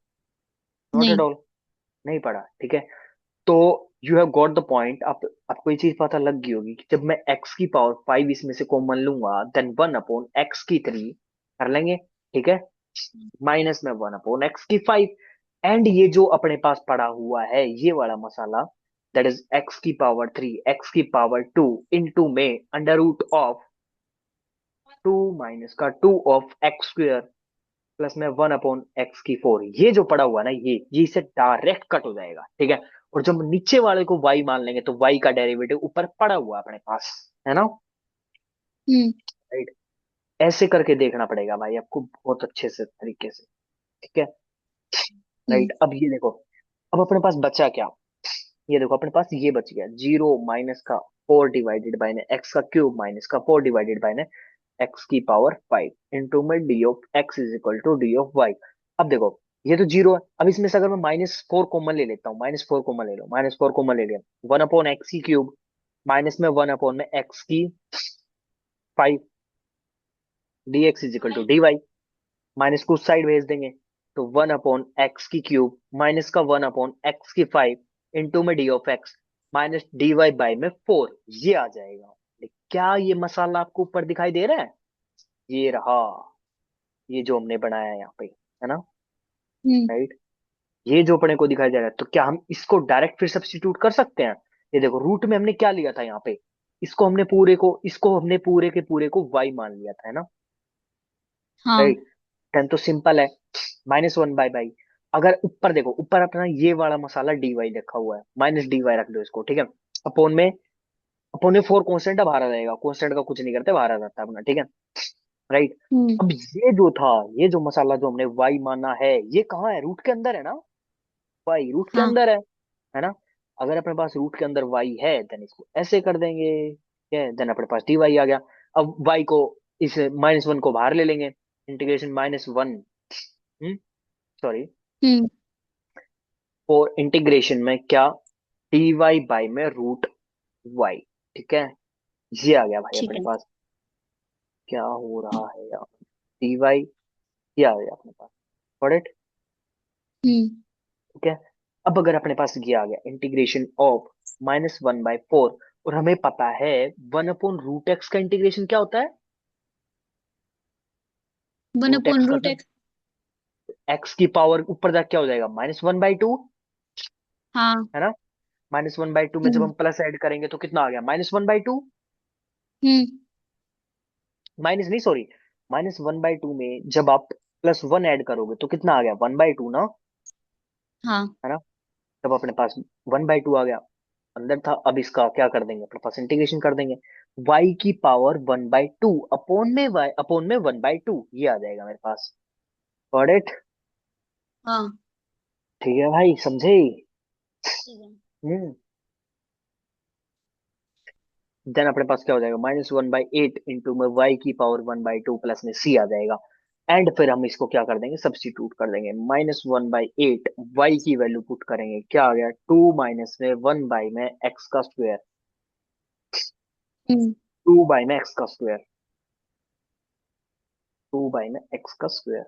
नॉट एट नहीं। ऑल, नहीं पड़ा, ठीक है। तो you have got the point. आप आपको ये चीज पता लग गई होगी कि जब मैं x की पावर 5 इसमें से कॉमन लूंगा, देन 1/x की 3 कर लेंगे, ठीक है, माइनस में 1/x की 5। एंड ये जो अपने पास पड़ा हुआ है ये वाला मसाला, that is x⁻³ x⁻² into में √ ऑफ 2 - 2 ऑफ x² प्लस में 1/(x⁴) ये जो पड़ा हुआ ना, ये इससे डायरेक्ट कट हो जाएगा, ठीक है। और जब नीचे वाले को y मान लेंगे तो y का डेरिवेटिव ऊपर पड़ा हुआ है अपने पास, है ना, हम्म। राइट। ऐसे करके देखना पड़ेगा भाई आपको बहुत अच्छे से तरीके से, ठीक है, हम्म। राइट। अब ये देखो, अब अपने पास बचा क्या, ये देखो अपने पास ये बच गया 0 - 4 डिवाइडेड बाय ने x³ -4 डिवाइडेड बाय ने x⁵ इंटू में d(x = d)(y). अब देखो ये तो जीरो है, अब इसमें से अगर मैं -4 कॉमन ले लेता हूँ, -4 कॉमन ले लो, -4 कॉमन ले लिया, 1/(x⁵) माइनस में 1/(x⁵) dx = dy, माइनस को उस साइड भेज देंगे, तो 1/(x⁵) माइनस का 1/(x⁵) इंटू में d(x) माइनस dy/4, ये आ जाएगा। क्या ये मसाला आपको ऊपर दिखाई दे रहा है, ये रहा, ये जो हमने बनाया है यहाँ पे, है ना, हम्म। राइट। ये जो अपने को दिखाई दे रहा है, तो क्या हम इसको डायरेक्ट फिर सब्स्टिट्यूट कर सकते हैं। ये देखो रूट में हमने क्या लिया था यहाँ पे, इसको हमने पूरे के पूरे को y मान लिया था, है ना, हाँ। राइट। देन तो सिंपल है, -1/, अगर ऊपर देखो, ऊपर अपना ये वाला मसाला dy रखा हुआ है, माइनस dy रख दो इसको, ठीक है। अपोन में अपोन में 4 कांस्टेंट है, बाहर आ जाएगा, कांस्टेंट का कुछ नहीं करते, बाहर आ जाता है अपना, ठीक है, राइट। हम्म। अब ये जो था, ये जो मसाला जो हमने y माना है, ये कहाँ है, रूट के अंदर है ना, y रूट के हाँ। अंदर है ना। अगर अपने पास रूट के अंदर y है, देन इसको ऐसे कर देंगे, ठीक है, देन अपने पास dy आ गया। अब y को, इस -1 को बाहर ले लेंगे, इंटीग्रेशन -1, सॉरी, हम्म। और इंटीग्रेशन में क्या, dy में √y, ठीक है, ये आ गया भाई ठीक अपने है। पास। क्या हो रहा है यार, dy, ये आ गया अपने पास, गॉट इट, हम्म। ठीक है। अब अगर अपने पास ये आ गया इंटीग्रेशन ऑफ -1/4, और हमें पता है 1/√x का इंटीग्रेशन क्या होता है, वन रूट अपॉन एक्स का रूट था, एक्स x की पावर ऊपर जाके क्या हो जाएगा, -1/2, हाँ। है ना। -1/2 में जब हम्म। हम प्लस ऐड करेंगे तो कितना आ गया, -1/2, हम्म। माइनस नहीं सॉरी, -1/2 में जब आप +1 ऐड करोगे तो कितना आ गया, 1/2 ना, हाँ। है ना। तब अपने पास 1/2 आ गया, अंदर था। अब इसका क्या कर देंगे, अपने पास इंटीग्रेशन कर देंगे, y⁻1/2 अपोन में 1/2, ये आ जाएगा मेरे पास, गॉट इट, हाँ। ठीक है भाई, समझे। ठीक है। हम्म। देन अपने पास क्या हो जाएगा, -1/8 इंटू में y⁻1/2 प्लस में c आ जाएगा। एंड फिर हम इसको क्या कर देंगे, सब्स्टिट्यूट कर देंगे, -1/8 y की वैल्यू पुट करेंगे, क्या आ गया, 2 माइनस में 1 में x², हम्म। 2 में x², 2 में x²,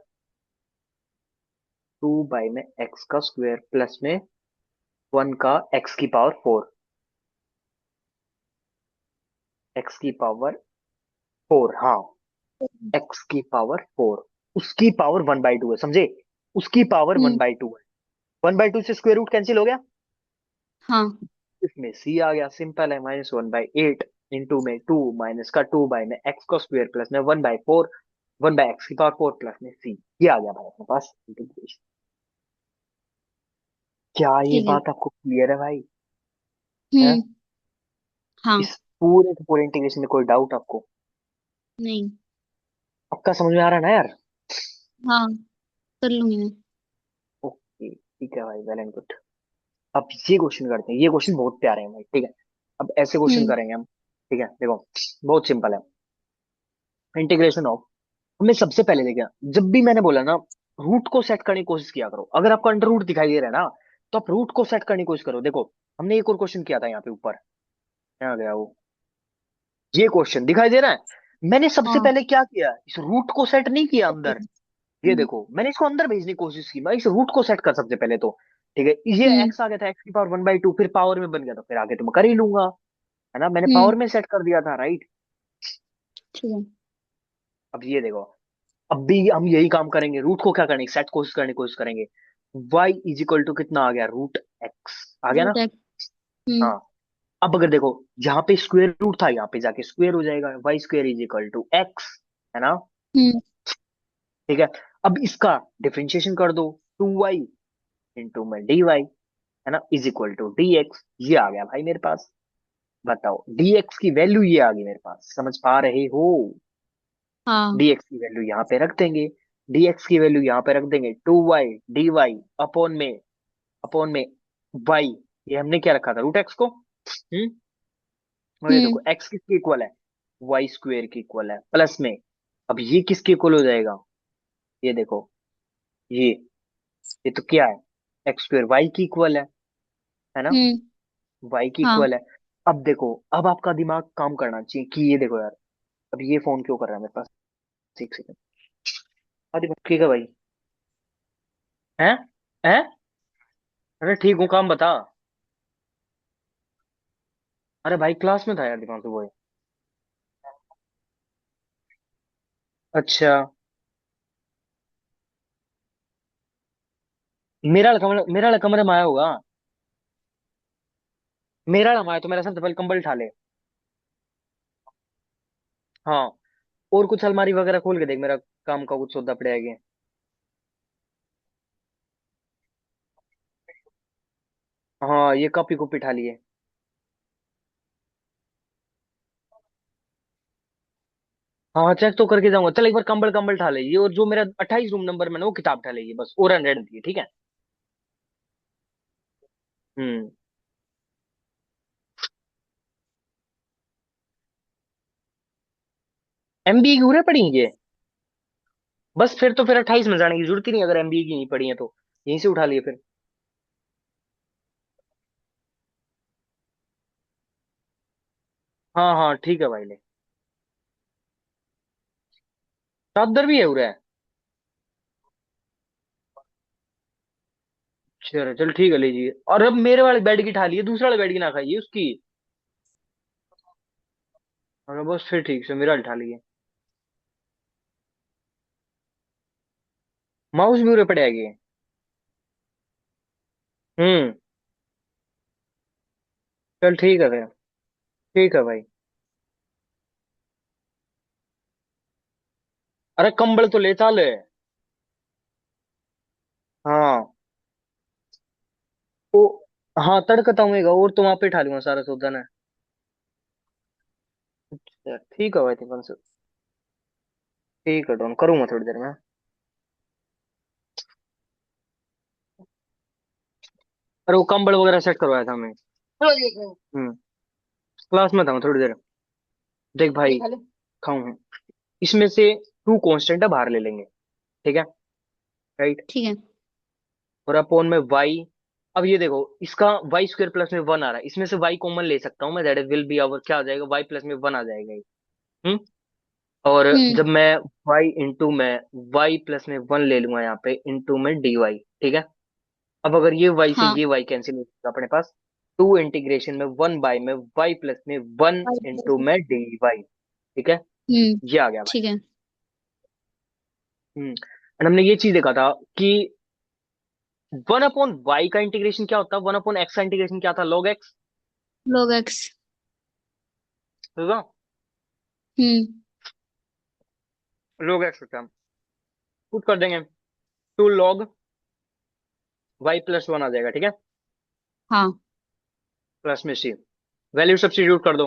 2 में x² प्लस में 1 का x⁴, x⁴, हाँ, x⁴, उसकी पावर 1/2 है, समझे, उसकी power one hmm. By two है, 1/2 से स्क्वायर रूट कैंसिल हो गया, हाँ। इसमें c आ गया, सिंपल है, -1/8 इंटू में 2 माइनस का 2 में x² प्लस में 1/4, 1/x⁴ प्लस में c, ये आ गया भाई अपने पास इंटीग्रेशन। क्या ये ठीक है। बात आपको क्लियर है भाई, है, हम्म। हाँ। इस पूरे के पूरे इंटीग्रेशन में कोई डाउट आपको, नहीं। पक्का समझ में आ रहा है ना यार। हाँ, कर लूंगी मैं। ओके, ठीक है भाई, वेल एंड गुड। अब ये क्वेश्चन करते हैं, ये क्वेश्चन बहुत प्यारे हैं भाई, ठीक है। अब ऐसे क्वेश्चन हम्म। करेंगे हम, ठीक है, देखो बहुत सिंपल है, इंटीग्रेशन ऑफ, हमने सबसे पहले देखा, जब भी मैंने बोला ना, रूट को सेट करने की कोशिश किया करो, अगर आपको अंडर रूट दिखाई दे रहा है ना, तो आप रूट को सेट करने की कोशिश करो। देखो हमने एक और क्वेश्चन किया था यहाँ पे ऊपर, क्या गया वो, ये क्वेश्चन दिखाई दे रहा है, मैंने सबसे हाँ। पहले क्या किया, इस रूट को सेट नहीं किया ओके। अंदर, ये हम्म। देखो मैंने इसको अंदर भेजने की कोशिश की, मैं इस रूट को सेट कर सबसे पहले तो, ठीक है, ये हम्म। एक्स आ गया था, x⁴ 1/2, फिर पावर में बन गया, तो फिर आगे तो मैं कर ही लूंगा, है ना, मैंने हम्म। पावर में सेट कर दिया था, राइट। ठीक है। अब ये देखो, अब भी हम यही काम करेंगे, रूट को क्या करेंगे, सेट कोशिश करने की कोशिश करेंगे, y = कितना आ गया, √x आ गया ना, रूट एक्स। हम्म। हाँ, अब अगर देखो, यहाँ पे स्क्वायर रूट था, यहाँ पे जाके स्क्वायर हो जाएगा, y square is equal to x, है ना। हम्म। ठीक है, अब इसका डिफरेंशिएशन कर दो, 2y इंटू में dy, है ना, इज इक्वल टू dx। ये आ गया भाई मेरे पास। बताओ, dx की वैल्यू ये आ गई मेरे पास, समझ पा रहे हो। हाँ। dx की वैल्यू यहाँ पे रख देंगे, dx की वैल्यू यहाँ पे रख देंगे, 2y dy अपॉन में y। ये हमने क्या रखा था, रूट एक्स को। और ये हम्म। देखो, x किसके इक्वल है, वाई स्क्वेयर के इक्वल है, प्लस में अब ये किसके इक्वल हो जाएगा, ये देखो, ये ये तो क्या है, एक्स स्क्वेयर वाई की इक्वल है ना, हम्म। वाई की हाँ। इक्वल है। अब देखो, अब आपका दिमाग काम करना चाहिए कि ये देखो यार, अब ये फोन क्यों कर रहा है मेरे पास, एक सेकंड। अरे ठीक है भाई, हैं, हैं, अरे ठीक हूँ, काम बता। अरे भाई क्लास में था यार दिमाग, तो वो है। अच्छा, मेरा वाला कमरे में आया होगा, मेरा वाला में आया तो मेरा सबसे पहले कंबल उठा ले। हाँ, और कुछ अलमारी वगैरह खोल के देख, मेरा काम का कुछ सौदा पड़े आगे। हाँ, ये कॉपी कुपी उठा लिए। हाँ हाँ, चेक तो करके जाऊंगा, चल एक बार कंबल कंबल उठा ले ये, और जो मेरा 28 रूम नंबर में ना वो किताब उठा ले ये, बस और अनरेड दी, ठीक है। हम्म। एमबीए की उरे पड़ी हैं ये, बस फिर तो फिर 28 में जाने की जरूरत ही नहीं, अगर एमबीए की नहीं पड़ी है तो यहीं से उठा लिए फिर। हाँ हाँ ठीक है भाई, ले। चादर भी है उरे। चल चल ठीक है, लीजिए। और अब मेरे वाले बेड की उठा लिए, दूसरे वाले बेड की ना खाइए उसकी। हाँ बस फिर ठीक से मेरा उठा लिए। माउस भी उरे पड़े आगे। हम्म। चल ठीक है फिर, ठीक है भाई। अरे कंबल तो ले चल। हाँ। ओ, हाँ तड़कता हूँ और तो वहां पे उठा लूंगा सारा सौदा ना। अच्छा, ठीक है भाई, ठीक है डॉन, करूंगा थोड़ी देर में। अरे वो कंबल वगैरह सेट करवाया था मैं। हम्म। क्लास में था मैं थोड़ी देर। देख भाई, खाऊं, इसमें से टू कांस्टेंट है, बाहर ले लेंगे, ठीक है, राइट। ठीक है। और अपोन में वाई। अब ये देखो, इसका वाई स्क्वायर प्लस में वन आ रहा है, इसमें से वाई कॉमन ले सकता हूँ मैं, दैट विल बी आवर, क्या आ जाएगा, वाई प्लस में वन आ जाएगा ये। हम्म। और हम्म। जब मैं वाई इंटू में वाई प्लस में वन ले लूंगा यहाँ पे, इंटू में डी वाई, ठीक है। अब अगर ये वाई से हाँ। ये वाई कैंसिल हो जाएगा अपने पास, टू इंटीग्रेशन में वन बाय में वाई प्लस में वन इंटू में डी वाई, ठीक है। हम्म। ये आ गया भाई। ठीक है। एंड हमने ये चीज देखा था कि वन अपॉन वाई का इंटीग्रेशन क्या होता है, वन अपॉन एक्स का इंटीग्रेशन क्या था, लॉग एक्स, log x। होगा, हम्म। log एक्स होता है। पुट कर देंगे, two log y plus one आ जाएगा, ठीक है, हाँ। प्लस में सी। वैल्यू सब्स्टिट्यूट कर दो।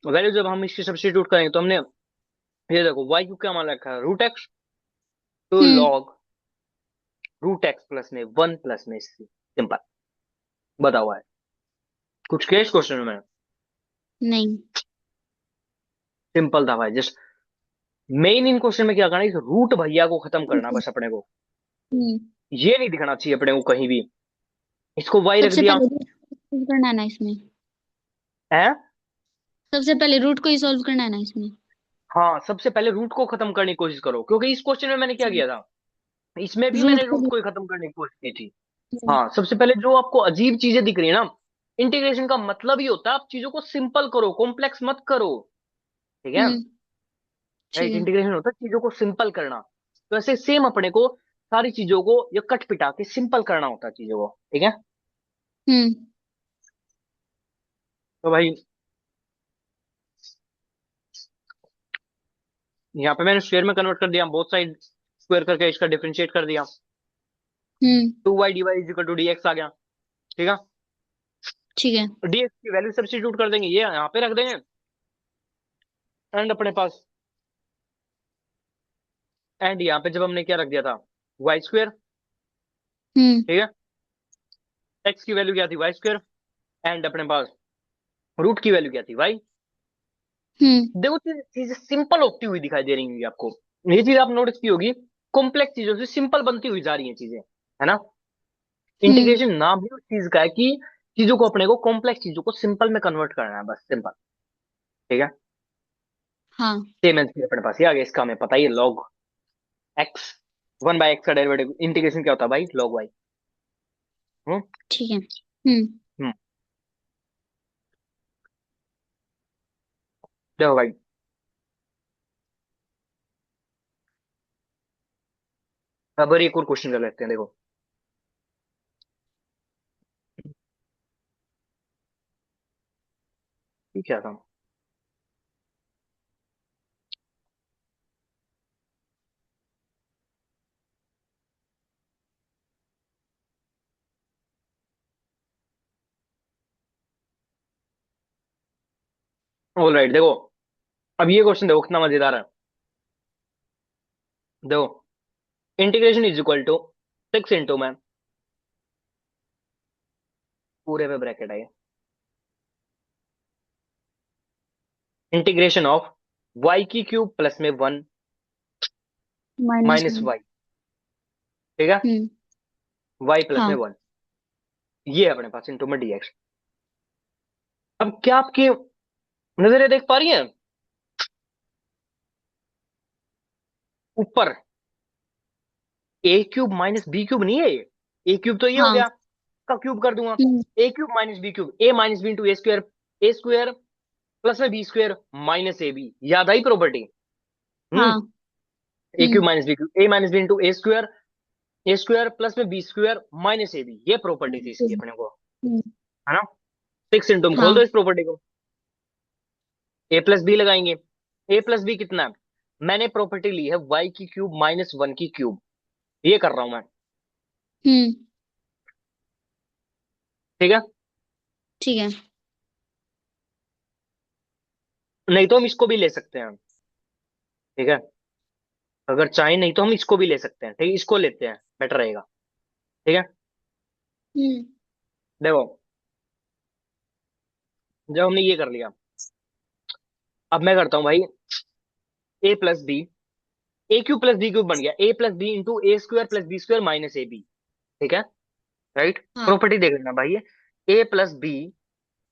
वैल्यू जब हम इसकी सब्स्टिट्यूट करेंगे तो हमने, ये देखो वाई को क्या मान रखा है, root x, two hmm. Log root x plus में वन प्लस में सी, सिंपल। बताओ है, कुछ केस क्वेश्चन में, नहीं। सिंपल था भाई, जस्ट मेन इन क्वेश्चन में क्या करना है, इस रूट भैया को खत्म करना हम्म। बस अपने को। ये नहीं दिखाना चाहिए अपने को कहीं भी, इसको वाई रख सबसे दिया पहले रूट सॉल्व करना है ना इसमें। है। सबसे पहले रूट को ही सॉल्व करना है ना इसमें। हाँ, सबसे पहले रूट को खत्म करने की कोशिश करो, क्योंकि इस क्वेश्चन में मैंने क्या किया था, इसमें भी रूट मैंने को। रूट को ही खत्म करने की कोशिश की थी। हाँ, सबसे पहले जो आपको अजीब चीजें दिख रही है ना, इंटीग्रेशन का मतलब ही होता है आप चीजों को सिंपल करो, कॉम्प्लेक्स मत करो, ठीक है, हम्म। ठीक राइट। है। इंटीग्रेशन होता है चीजों को सिंपल करना। तो ऐसे सेम अपने को सारी चीजों को ये कट पिटा के सिंपल करना होता है चीजों को, ठीक है। हम्म। तो भाई यहाँ पे मैंने स्क्वायर में कन्वर्ट कर दिया, बोथ साइड स्क्वायर करके इसका डिफरेंशिएट कर दिया। Hmm. 2y dy is equal to dx आ गया। ठीक है। ठीक है। dx की वैल्यू सब्स्टिट्यूट कर देंगे, ये यहाँ पे रख देंगे। एंड अपने पास, एंड यहाँ पे जब हमने क्या रख दिया था, वाई स्क्वायर। हम्म। ठीक है। एक्स की वैल्यू क्या थी, वाई स्क्वायर। एंड अपने पास रूट की वैल्यू क्या थी, वाई। हम्म। देखो चीजें सिंपल होती हुई दिखाई दे रही होंगी आपको। ये चीज आप नोटिस की होगी, कॉम्प्लेक्स चीजों से सिंपल बनती हुई जा रही है चीजें, है ना। हम्म। इंटीग्रेशन नाम ही उस चीज का है कि चीजों को, अपने को कॉम्प्लेक्स चीजों को सिंपल में कन्वर्ट करना है, बस सिंपल। ठीक है। हाँ। सेम एज अपने पास ये आ गया, इसका हमें पता ही है, लॉग एक्स। 1/x का डेरिवेटिव इंटीग्रेशन क्या होता है भाई, लॉग वाई। हम्म। ठीक है। हम्म। हम्म। देखो भाई, अब एक और क्वेश्चन कर लेते हैं, देखो। ये क्या था। ऑल राइट, देखो। अब ये क्वेश्चन देखो कितना मजेदार है। देखो, integration is equal to 6 into में, पूरे पे ब्रैकेट है, इंटीग्रेशन ऑफ वाई की क्यूब प्लस में 1 माइनस -1। वाई। ठीक है। हम्म। वाई प्लस में हाँ। 1, ये है अपने पास इंटू में dx। अब क्या आपकी नजरें देख पा रही हैं, ऊपर ए क्यूब माइनस बी क्यूब नहीं है ये। ए क्यूब तो ये हो हाँ। गया, का क्यूब कर दूंगा। Hmm. A cube minus B cube, a minus b into A square. A square plus में बी स्क्वायर माइनस ए बी, याद आई प्रॉपर्टी। हम्म। हाँ। A cube hmm. Minus B cube, a minus b into A square plus में b square minus ए b, ये property थी इसकी अपने को, हम्म। है ना। 6 इंटू में खोल दो हाँ। इस प्रॉपर्टी को, ए प्लस बी लगाएंगे। ए प्लस बी कितना है, मैंने प्रॉपर्टी ली है वाई की क्यूब माइनस 1 की क्यूब, ये कर रहा हूं मैं। हम्म। ठीक है। ठीक है। नहीं तो हम इसको भी ले सकते हैं। ठीक है। अगर चाहे नहीं तो हम इसको भी ले सकते हैं, ठीक है, इसको लेते हैं, बेटर रहेगा। ठीक है। हम्म। देखो, जब हमने ये कर लिया, अब मैं करता हूँ भाई, A plus B, A cube plus B cube बन गया, A plus B into A square plus B square minus A B. ठीक है। राइट। हाँ। प्रॉपर्टी देख लेना भाई, ए प्लस बी,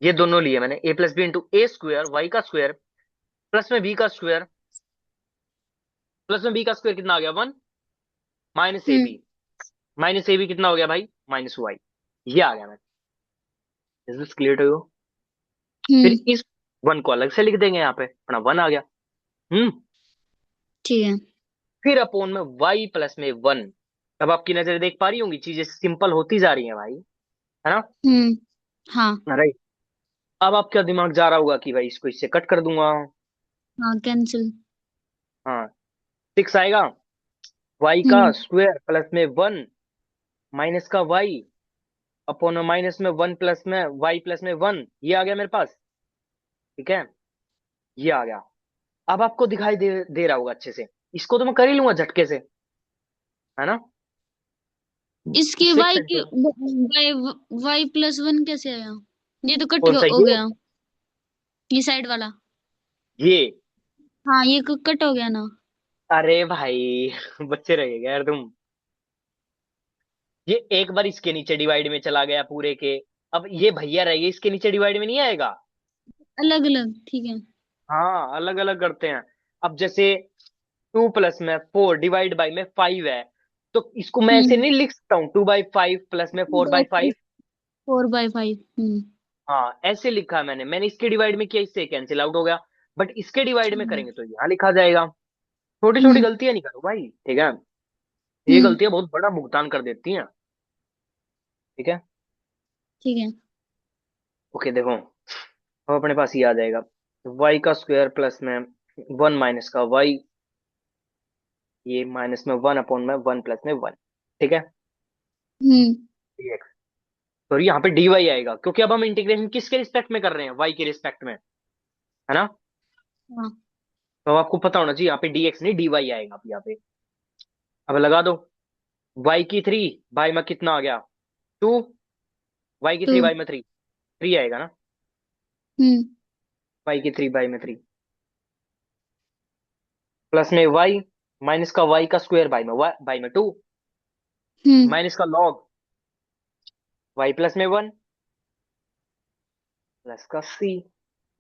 ये दोनों लिए मैंने, a plus B into A square y का स्क्वायर प्लस में बी का स्क्वायर, प्लस में बी का स्क्वायर कितना आ गया, 1 minus a hmm. B, minus A b कितना हो गया भाई, माइनस वाई। ये आ गया। मैं, is this clear to you. फिर हम्म। इस 1 को अलग से लिख देंगे, यहाँ पे अपना 1 आ गया। हम्म। ठीक है। फिर अपोन में y प्लस में 1। अब आपकी नजर देख पा रही होंगी, चीजें सिंपल होती जा रही हैं भाई, है ना। हम्म। हाँ। राइट। अब आपका दिमाग जा रहा होगा कि भाई इसको इससे कट कर दूंगा। हाँ, कैंसिल। हाँ। 6 आएगा, y का हम्म। स्क्वायर प्लस में 1 माइनस का y अपोन में माइनस में 1 प्लस में y प्लस में 1, ये आ गया मेरे पास। ठीक है। ये आ गया। अब आपको दिखाई दे रहा होगा अच्छे से, इसको तो मैं कर ही लूंगा झटके से, है ना। इसकी 6 वाई की इंटू, वाई वाई +1 कैसे आया? ये तो कट कौन सा हो ये, गया। ये साइड वाला। ये। हाँ, ये कट हो गया ना। अरे भाई बच्चे रह गए यार तुम। ये एक बार इसके नीचे डिवाइड में चला गया पूरे के, अब ये भैया रह गए, इसके नीचे डिवाइड में नहीं आएगा। अलग अलग, ठीक है। हाँ, अलग अलग करते हैं। अब जैसे 2 प्लस में 4 डिवाइड बाई में 5 है, तो इसको मैं ऐसे हम्म। नहीं लिख सकता हूँ, 2/5 प्लस में 4/5। 4/5। हम्म। हाँ, ऐसे लिखा है मैंने इसके डिवाइड में किया, इससे कैंसिल आउट हो गया। बट इसके डिवाइड में हम्म। करेंगे तो यहाँ लिखा जाएगा। छोटी छोटी हम्म। गलतियां नहीं करो भाई, ठीक है। ये हम्म। गलतियां बहुत बड़ा भुगतान कर देती हैं। ठीक है। ठीक है। ओके, देखो, अब अपने पास ये आ जाएगा, वाई का स्क्वायर प्लस में वन माइनस का वाई, ये माइनस में वन अपॉन में वन प्लस में वन, ठीक है, हम्म। dx। तो यहाँ पे dy आएगा, क्योंकि अब हम इंटीग्रेशन किसके रिस्पेक्ट में कर रहे हैं, y के रिस्पेक्ट में, है ना। हाँ। तो अब आपको पता होना चाहिए यहाँ पे dx नहीं dy आएगा। अब यहाँ पे अब लगा दो, y की थ्री बाई में कितना आ गया, टू, y की टू। थ्री बाई में थ्री, थ्री आएगा ना, हम्म। y की थ्री बाई में थ्री, प्लस में y, माइनस का y का स्क्वायर बाई में y बाई में टू, हम्म। माइनस का log y प्लस में वन, प्लस का c।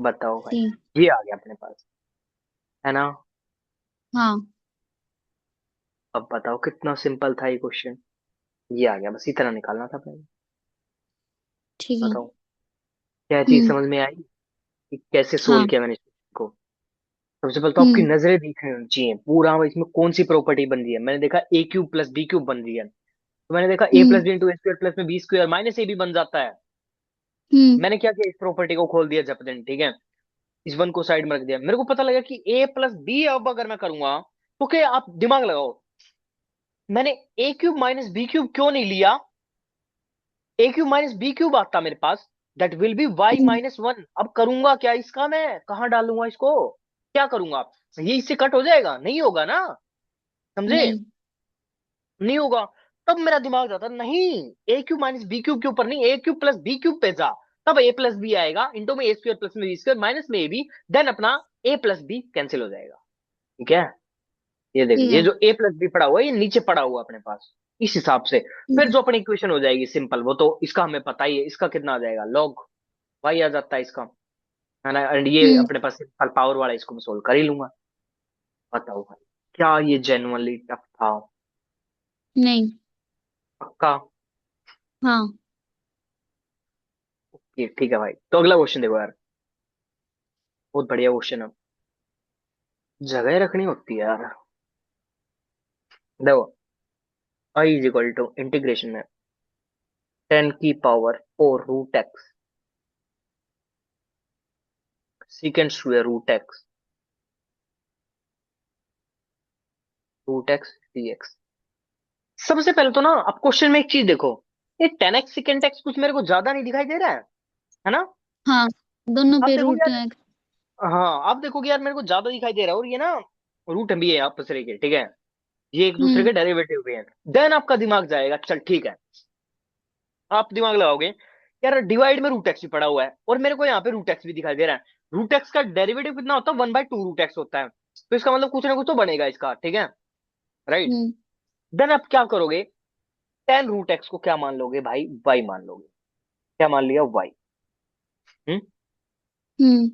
बताओ सी। भाई, ये आ गया अपने पास, है ना। हाँ। अब बताओ कितना सिंपल था ये क्वेश्चन, ये आ गया, बस इतना निकालना था अपने। ठीक है। बताओ क्या चीज हम्म। समझ में आई कि कैसे सोल्व हाँ। किया मैंने इस को। सबसे पहले तो आपकी हम्म। नजरें दिखनी होनी चाहिए पूरा इसमें कौन सी प्रॉपर्टी बन रही है। मैंने देखा ए क्यूब प्लस बी क्यूब बन रही है, तो मैंने देखा ए हम्म। प्लस बी इंटू ए स्क्वायर प्लस में बी स्क्वायर माइनस ए भी बन जाता है। हम्म। मैंने क्या किया, इस प्रॉपर्टी को खोल दिया जपदन, ठीक है, इस वन को साइड में रख दिया। मेरे को पता लगा कि ए प्लस बी अब अगर मैं करूंगा तो क्या, आप दिमाग लगाओ, मैंने A cube minus B cube क्यों नहीं लिया, A cube minus B cube आता मेरे पास, that will be y hmm. Minus one. अब करूंगा क्या इसका, मैं कहाँ डालूंगा इसको, क्या करूंगा आप, ये इससे कट हो जाएगा, नहीं होगा ना, समझे, नहीं। नहीं होगा। तब मेरा दिमाग जाता नहीं, ए क्यूब माइनस बी क्यूब के ऊपर नहीं, ए क्यूब प्लस बी क्यूब पे जा, तब ए प्लस बी आएगा, इंटू में ए स्क्वायर प्लस में बी स्क्वायर माइनस में ए बी, देन अपना ए प्लस बी कैंसिल हो जाएगा, ठीक है। ये देखो, ठीक ये है। जो ए प्लस बी पड़ा हुआ है ये नीचे पड़ा हुआ है अपने पास, इस हिसाब से फिर हम्म। जो अपनी इक्वेशन हो जाएगी सिंपल, वो तो इसका हमें पता ही है, इसका कितना आ जाएगा, लॉग वाई आ जाता है इसका, है ना, एंड ये हम्म। अपने पास सिंपल पावर वाला, इसको मैं सोल्व कर ही लूंगा। बताओ भाई, क्या ये जेन्युइनली टफ था, नहीं। पक्का। हाँ। ये ठीक है भाई, तो अगला क्वेश्चन देखो यार, बहुत बढ़िया क्वेश्चन है, जगह रखनी होती है यार। देखो, I is equal to integration में टेन की power four root x sec square root x d x. सबसे पहले तो ना आप क्वेश्चन में एक चीज देखो, ये टेन एक्स सेकेंड एक्स कुछ मेरे को ज्यादा नहीं दिखाई दे रहा है ना। हाँ, दोनों आप पे देखोगे रूट यार, है। हाँ आप देखोगे यार मेरे को ज्यादा दिखाई दे रहा है, और ये ना रूट भी है आपस के, ठीक है, ये एक दूसरे हम्म। के डेरिवेटिव भी हैं। देन आपका दिमाग जाएगा, चल ठीक है, आप दिमाग लगाओगे, यार डिवाइड में रूट एक्स भी पड़ा हुआ है और मेरे को यहाँ पे रूट एक्स भी दिखाई दे रहा है, रूट एक्स का डेरिवेटिव कितना होता है, one by two root x होता है, तो इसका मतलब कुछ ना कुछ तो बनेगा इसका, ठीक है, राइट। हम्म। देन आप क्या करोगे, टेन रूट एक्स को क्या मान लोगे भाई, वाई मान लोगे, क्या मान लिया, वाई। हम्म। हम्म।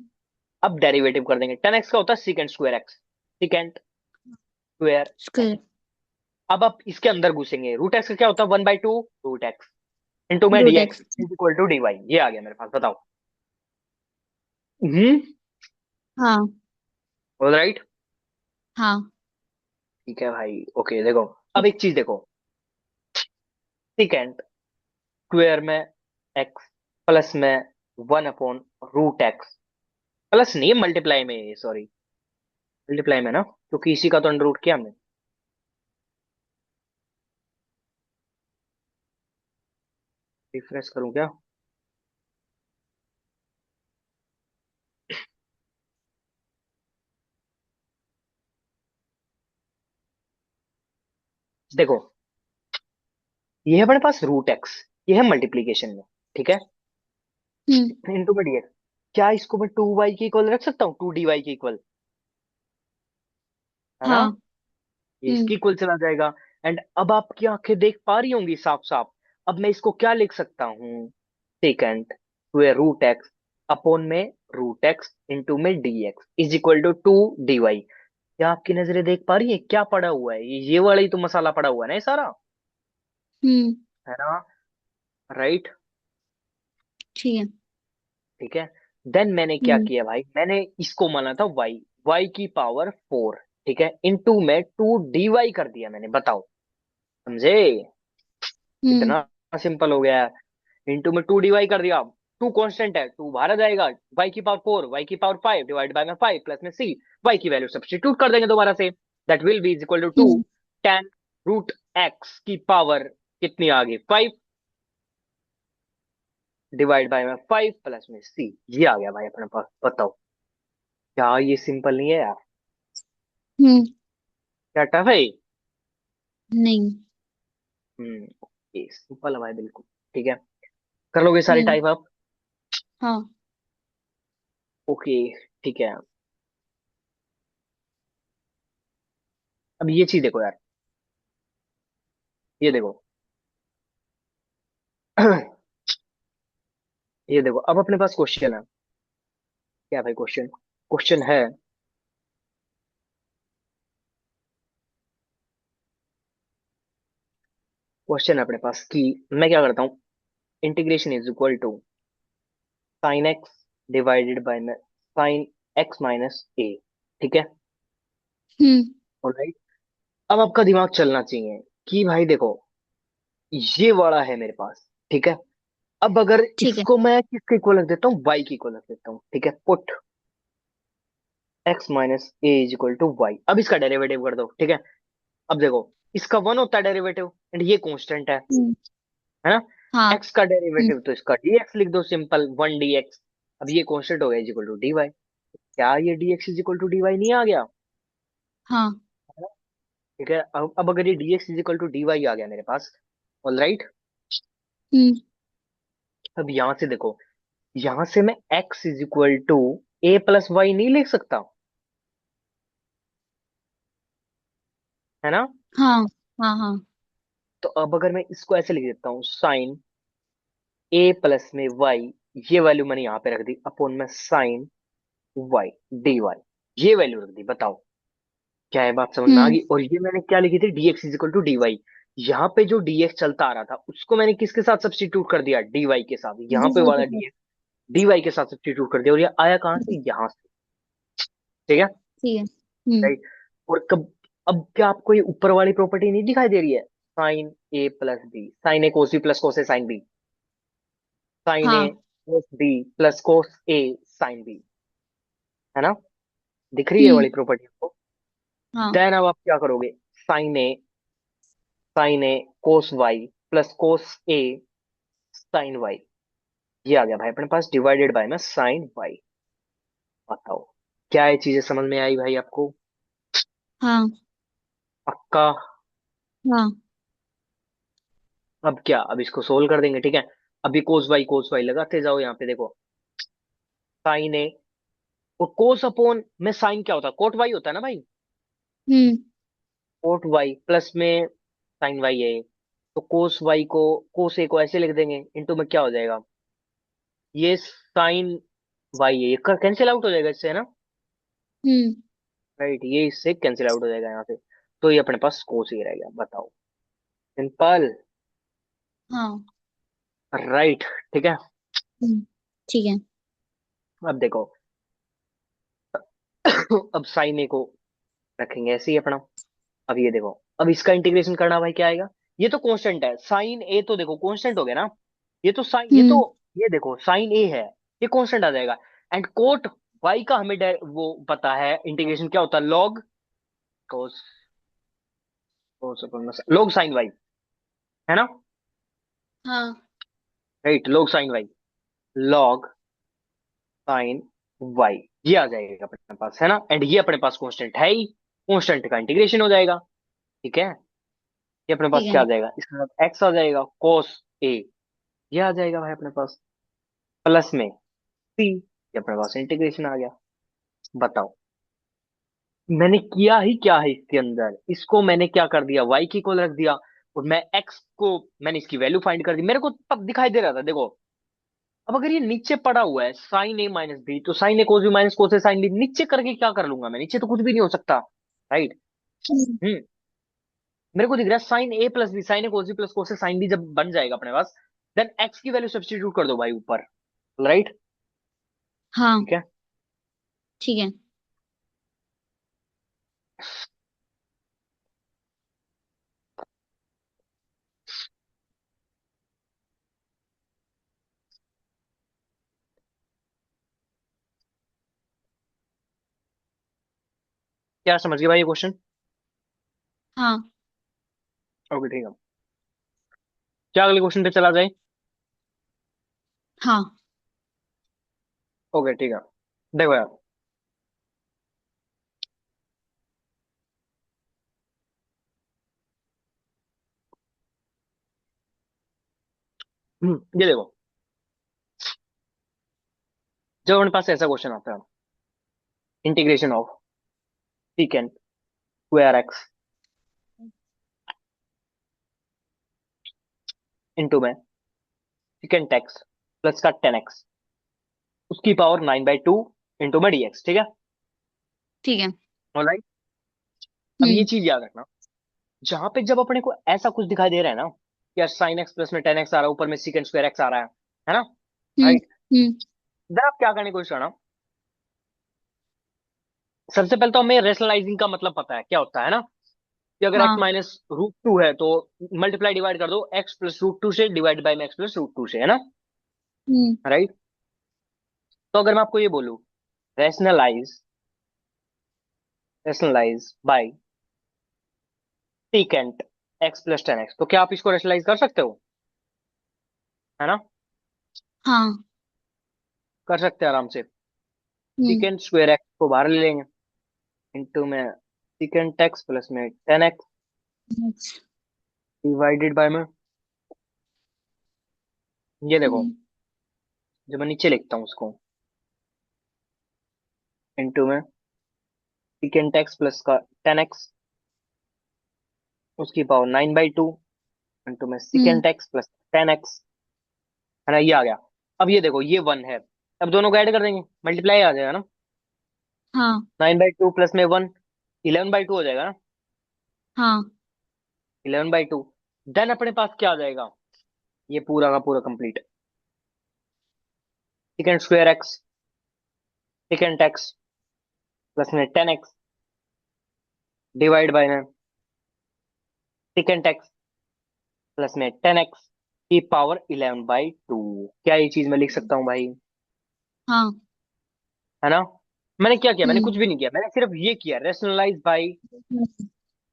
अब डेरिवेटिव कर देंगे, टेन एक्स का होता है sec square x, sec square x. Square. अब आप इसके अंदर घुसेंगे, रूट एक्स का क्या होता है, one by two root x into में d root x x. Is equal to d y, ये आ गया मेरे पास, बताओ। हम्म। हाँ। राइट, हाँ। ठीक है भाई, ओके देखो, अब एक चीज देखो, सिकेंड स्क्वायर में एक्स प्लस में one upon root x, plus नहीं मल्टीप्लाई में, सॉरी मल्टीप्लाई में ना, क्योंकि इसी का तो अंडर रूट किया हमने। रिफ्रेश करूं क्या, देखो, ये है अपने पास रूट एक्स, ये है मल्टीप्लीकेशन में, ठीक है, हम्म। इंटू में डीएक्स, क्या इसको मैं टू वाई के इक्वल रख सकता हूँ, टू डी वाई के इक्वल, है ना, हाँ। ये हम्म। इसकी इक्वल चला जाएगा। एंड अब आपकी आंखें देख पा रही होंगी साफ साफ, अब मैं इसको क्या लिख सकता हूँ, sec square root x upon में रूट एक्स इंटू में d x is equal to two d y. क्या आपकी नजरें देख पा रही है क्या पड़ा हुआ है, ये वाला ही तो मसाला पड़ा हुआ है ना ये सारा, हम्म। है ना, राइट, ठीक है। ठीक है। देन मैंने क्या हम्म। किया भाई, मैंने इसको माना था वाई, वाई की पावर फोर, ठीक है, इनटू में टू डी वाई कर दिया मैंने, बताओ, समझे, हम्म। इतना सिंपल हो गया है, इंटू में टू डी वाई कर दिया। टू कांस्टेंट है, टू बाहर आ जाएगा, y⁴ y⁵ डिवाइड बाय में 5 प्लस में c, y की वैल्यू सब्स्टिट्यूट कर देंगे दोबारा से, that will be is equal to 2 hmm 10 root x की पावर कितनी आ गई 5 डिवाइड बाय में 5 प्लस में c, ये आ गया भाई अपने पास। बताओ क्या ये सिंपल नहीं है यार? हम्म। क्या टफ है ये? नहीं। ये सिंपल है भाई बिल्कुल। ठीक है, कर लोगे सारे हम्म। टाइप आप? हाँ। ओके, ठीक है। अब ये चीज देखो यार, ये देखो ये देखो, अब अपने पास क्वेश्चन है। क्या भाई क्वेश्चन? क्वेश्चन है, क्वेश्चन है अपने पास कि मैं क्या करता हूँ, integration is equal to sine x divided by में साइन एक्स माइनस ए। ठीक है, हम्म। ऑलराइट। अब आपका दिमाग चलना चाहिए कि भाई देखो, ये वाला है मेरे पास, ठीक है। अब अगर ठीक है। इसको मैं किसके इक्वल रख देता हूँ, वाई के इक्वल रख देता हूँ, ठीक है। Put x minus a is equal to y, अब इसका डेरिवेटिव कर दो, ठीक है। अब देखो, इसका वन होता है डेरिवेटिव, एंड ये कांस्टेंट हम्म। है ना। हाँ। एक्स का हम्म। डेरिवेटिव तो इसका डीएक्स लिख दो, सिंपल 1 dx। अब ये कांस्टेंट हो गया is equal to d y. क्या ये dx is equal to d y नहीं आ गया? हाँ। है ना? ठीक है, अब अगर ये dx is equal to d y आ गया मेरे पास, ऑल राइट। हम्म। अब यहां से देखो, यहां से मैं x is equal to a plus y नहीं लिख सकता, है ना। हाँ। हाँ। हाँ। तो अब अगर मैं इसको ऐसे लिख देता हूँ, साइन ए प्लस में वाई, ये वैल्यू मैंने यहां पे रख दी अपॉन में साइन वाई डी वाई, ये वैल्यू रख दी। बताओ क्या है, बात समझ में आ हम्म। गई? और ये मैंने क्या लिखी थी, dx is equal to d y. यहाँ पे जो dx चलता आ रहा था उसको मैंने किसके साथ सब्स्टिट्यूट कर दिया, dy के साथ। यहाँ पे जीरो के वाला साथ। dx dy के साथ सब्स्टिट्यूट कर दिया, और ये आया कहाँ से, यहाँ से। ठीक है, ठीक है। हम्म। राइट। और कब, अब क्या आपको ये ऊपर वाली प्रॉपर्टी नहीं दिखाई दे रही है, साइन ए प्लस बी, साइन ए कोस बी प्लस कोस ए साइन बी, साइन ए हाँ। कोस बी प्लस कोस ए साइन बी, है ना। दिख रही है हम्म। वाली प्रॉपर्टी आपको? हाँ। देन अब आप क्या करोगे, साइन ए कोस वाई प्लस कोस ए साइन वाई, ये आ गया भाई अपने पास डिवाइडेड बाय में साइन वाई। बताओ क्या ये चीजें समझ में आई भाई आपको? हाँ। पक्का? हाँ। अब क्या, अब इसको सोल्व कर देंगे, ठीक है। अभी कोस वाई लगाते जाओ, यहाँ पे देखो, साइन ए और कोस अपॉन में साइन क्या होता है, कोट वाई होता है ना भाई। हम्म। कोट वाई प्लस में साइन वाई है, तो कोस वाई को, कोस ए को ऐसे लिख देंगे, इनटू में क्या हो जाएगा, ये साइन वाई है, ये कैंसिल आउट हो जाएगा इससे, है ना। हम्म। राइट, ये इससे कैंसिल आउट हो जाएगा यहाँ से, तो ये अपने पास कोस ही रहेगा। बताओ, सिंपल। हाँ। राइट, ठीक है। हम्म। ठीक है। अब देखो अब साइन ए को रखेंगे ऐसे ही अपना। अब ये देखो, अब इसका इंटीग्रेशन करना भाई क्या आएगा, ये तो कांस्टेंट है, साइन ए तो देखो कांस्टेंट हो गया ना। ये तो साइन, ये तो, हम्म। ये देखो साइन ए है, ये कांस्टेंट आ जाएगा। एंड कोट वाई का हमें वो पता है इंटीग्रेशन क्या होता है, log cos, log sine y, है ना। हाँ। Right, log sine y, log sine y, ये आ जाएगा अपने पास, है ना। एंड ये अपने पास कांस्टेंट है ही, कांस्टेंट का इंटीग्रेशन हो जाएगा। ठीक है, ये अपने पास ठीक है। क्या आ जाएगा, इसके साथ एक्स आ जाएगा कोस ए, ये आ जाएगा भाई अपने पास, प्लस में सी, ये अपने पास इंटीग्रेशन आ गया। बताओ मैंने किया ही क्या है इसके अंदर, इसको मैंने क्या कर दिया, वाई की इक्वल रख दिया, और मैं एक्स को, मैंने इसकी वैल्यू फाइंड कर दी, मेरे को तब दिखाई दे रहा था देखो। अब अगर ये नीचे पड़ा हुआ है साइन ए माइनस बी, तो साइन ए कोस बी माइनस कोस ए साइन बी, नीचे करके क्या कर लूंगा मैं, नीचे तो कुछ भी नहीं हो सकता, राइट। हम्म। हम्म, मेरे को दिख रहा है साइन ए प्लस बी, साइन ए कोस बी प्लस कोस ए साइन बी जब बन जाएगा अपने पास, देन एक्स की वैल्यू सब्स्टिट्यूट कर दो भाई ऊपर, राइट। हाँ। ठीक है, ठीक है। क्या समझ गए भाई ये क्वेश्चन? हाँ। ओके ठीक है। क्या अगले क्वेश्चन पे चला जाए? हाँ। ओके ठीक है। देखो यार, ये देखो, जब हमारे पास ऐसा क्वेश्चन आता है, integration of secant square x into में सीकेंट एक्स प्लस का 10x उसकी पावर 9/2 इंटू में dx, ठीक है? ठीक है। ऑलराइट। अब ये हम्म। चीज याद रखना, जहां पे जब अपने को ऐसा कुछ दिखाई दे रहा है ना, यार साइन एक्स प्लस में 10x आ रहा है, ऊपर में सीकेंट स्क्वायर एक्स आ रहा है ना? हम्म। राइट। हम्म। इधर आप क्या करने की कोशिश करना, सबसे पहले तो हमें रेशनलाइजिंग का मतलब पता है क्या होता है ना, कि अगर x हाँ। माइनस रूट टू है तो मल्टीप्लाई डिवाइड कर दो x प्लस रूट टू से, डिवाइड बाई में x प्लस रूट टू से, है ना? हम्म। राइट। तो अगर मैं आपको ये बोलूं, rationalise rationalise by secant x plus 10x, तो क्या आप इसको रैशनलाइज कर सकते हो? है ना? हाँ। कर सकते हैं आराम से। हम्म। सीकेंट स्क्वायर एक्स को बाहर ले लेंगे, इंटू में सीकेंट एक्स प्लस में 10x अच्छा। डिवाइडेड बाय में, ये देखो, हम्म। जब मैं नीचे लिखता हूँ उसको, इंटू में सीकेंट एक्स प्लस का 10x उसकी पावर 9/2 इंटू में हम्म। सीकेंट एक्स प्लस 10x, है ना? ये आ गया। अब ये देखो, ये 1 है, अब दोनों को ऐड कर देंगे, मल्टीप्लाई आ जाएगा ना। हाँ। 9/2 प्लस में 1, 11/2 हो जाएगा ना? हाँ। 11/2। देन अपने पास क्या आ जाएगा, ये पूरा का पूरा complete, second square x second x plus में 10x डिवाइड बाय में सेकेंड एक्स प्लस में 10x की पावर 11/2। क्या ये चीज मैं लिख सकता हूँ भाई? हाँ। है ना? मैंने क्या किया? मैंने हम्म। कुछ भी नहीं किया, मैंने सिर्फ ये किया, rationalise by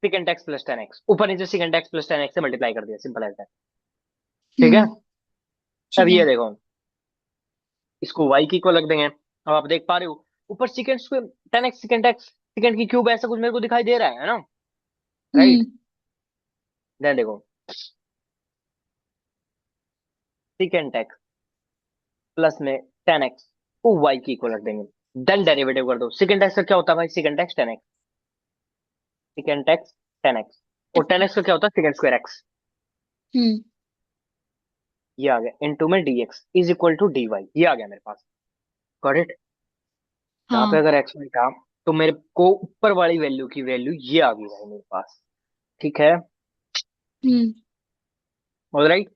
sec x plus 10x, ऊपर नीचे सेकेंड एक्स प्लस 10x से मल्टीप्लाई कर दिया, सिंपल एज दैट। ठीक है। हम्म। अब ठीक है। ये देखो, इसको y की इक्वल रख देंगे। अब आप देख पा रहे हो, ऊपर second square 10x second x second की क्यूब ऐसा कुछ मेरे को दिखाई दे रहा है ना? हम्म। राइट। देन देखो, सेकेंड एक्स प्लस में 10x को y की इक्वल रख देंगे। देन डेरिवेटिव कर दो, सेकेंड एक्स का क्या होता है भाई? Second x 10x second x 10x, और 10x का क्या होता है? Second square x. हम्म। ये आ गया, इनटू में dx is equal to dy, ये आ गया मेरे पास। Got it? यहाँ पे हाँ। अगर x में था, तो मेरे को ऊपर वाली वैल्यू की वैल्यू ये आ गई भाई मेरे पास। ठीक है। हम्म। ऑलराइट।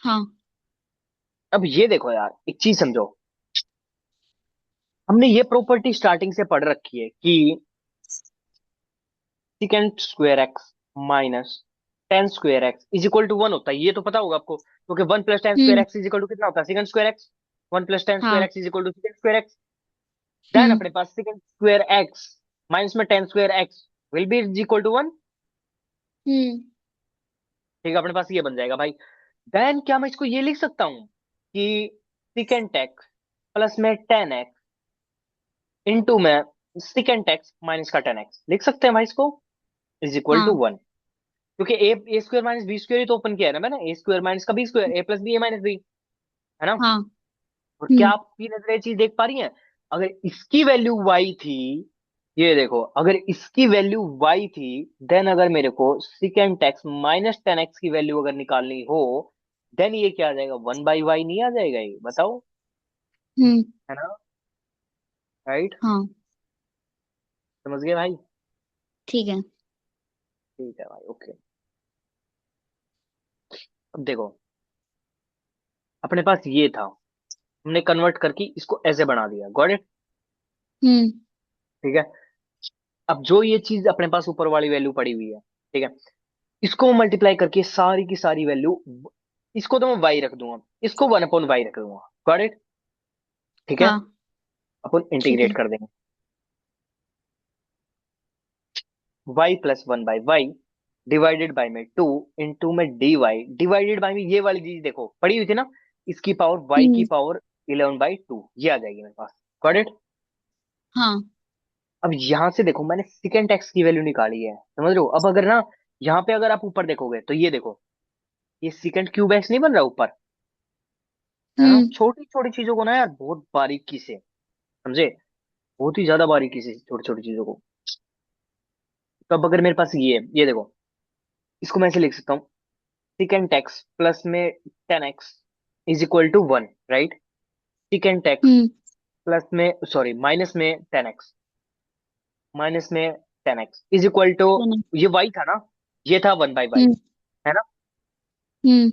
हाँ। अब ये देखो यार, एक चीज समझो, हमने ये प्रॉपर्टी स्टार्टिंग से पढ़ रखी है कि sec square x minus 10 square x is equal to 1 होता है, ये तो पता होगा आपको, क्योंकि 1 + 10 स्क्वायर हम्म। एक्स इज इक्वल टू कितना होता है? Second square x. 1 + 10 स्क्वायर हाँ। X is equal to second square x. Then हम्म। अपने पास सेकंड स्क्वायर एक्स माइनस में 10 square x will be is equal to 1। हम्म। ठीक है, अपने पास ये बन जाएगा भाई। देन क्या मैं इसको ये लिख सकता हूँ कि सेकंड एक्स प्लस में 10x इंटू में सेकंड एक्स माइनस का 10x, लिख सकते हैं भाई इसको, इज इक्वल टू हाँ। 1। क्योंकि ए स्क्वायर माइनस बी स्क्वायर ही तो ओपन किया है ना मैंने, ए स्क्वायर माइनस का बी स्क्वायर, ए प्लस बी ए माइनस बी, है ना? हाँ। और क्या हम्म। आप ये नजर ये चीज देख पा रही हैं? अगर इसकी वैल्यू y थी, ये देखो, अगर इसकी वैल्यू y थी, देन अगर मेरे को सेकेंड एक्स माइनस 10x की वैल्यू अगर निकालनी हो, देन ये क्या आ जाएगा? 1/y नहीं आ जाएगा? ये बताओ। हम्म। है ना? राइट। हाँ। समझ गए भाई? ठीक है। ठीक है भाई, ओके। अब देखो, अपने पास ये था, हमने कन्वर्ट करके इसको ऐसे बना दिया, गॉट इट? हम्म। ठीक है। अब जो ये चीज अपने पास ऊपर वाली वैल्यू पड़ी हुई है, ठीक है, इसको मल्टीप्लाई करके सारी की सारी वैल्यू, इसको तो मैं वाई रख दूंगा, इसको 1/y रख दूंगा, गॉट इट? ठीक है। हाँ। अपन ठीक है। इंटीग्रेट कर देंगे। Y plus one by y divided by में टू इंटू में डी वाई डिवाइडेड बाई में ये वाली चीज देखो पड़ी हुई थी ना, इसकी पावर वाई की हम्म। पावर 11/2 ये आ जाएगी मेरे पास। Got it. हाँ। अब यहां से देखो मैंने सेकेंड एक्स की वैल्यू निकाली है, समझ रहे हो। अब अगर ना यहाँ पे अगर आप ऊपर देखोगे तो ये देखो, ये सेकेंड क्यूब एक्स नहीं बन रहा ऊपर, है ना। हम्म। छोटी छोटी चीजों को ना यार बहुत बारीकी से समझे, बहुत ही ज्यादा बारीकी से छोटी छोटी चीजों को। तो अब अगर मेरे पास ये है, ये देखो, इसको मैं ऐसे लिख सकता हूँ, सिकेंट एक्स प्लस में 10x is equal to 1, right. Secant x hmm. Plus में सॉरी माइनस में 10x, माइनस में 10x इज इक्वल टू, दोनों। ये y था ना, ये था 1/y, हम्म। है ना। हम्म।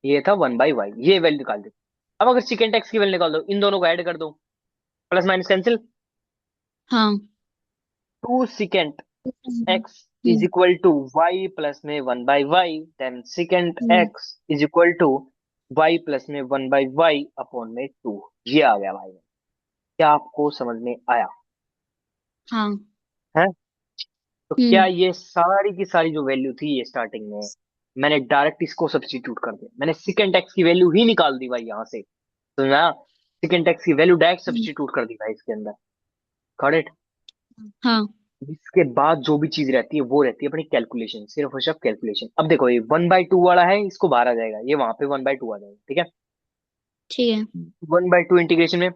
ये था 1/y, ये वैल्यू निकाल दो। अब अगर सिकेंट एक्स की वैल्यू निकाल दो, इन दोनों को ऐड कर दो, प्लस माइनस कैंसिल। हाँ। Two secant x is hmm. Equal to y plus में 1/y, then secant hmm. X is equal to y plus में 1/y अपॉन में 2। ये आ गया भाई, क्या आपको समझ में आया हाँ। है। तो क्या हम्म। ये सारी की सारी जो वैल्यू थी ये स्टार्टिंग में, मैंने डायरेक्ट इसको सब्स्टिट्यूट कर दिया, मैंने सिकेंट एक्स की वैल्यू ही निकाल दी भाई यहाँ से। तो ना सिकेंट एक्स की वैल्यू डायरेक्ट हम्म। सब्स्टिट्यूट कर दी भाई इसके अंदर। करेक्ट। हाँ। इसके बाद जो भी चीज रहती है वो रहती है अपनी कैलकुलेशन, सिर्फ और सिर्फ कैलकुलेशन। अब देखो ये 1/2 वाला है, इसको बाहर आ जाएगा, ये वहां पे 1/2 आ जाएगा, ठीक है। ठीक है। 1/2 इंटीग्रेशन में,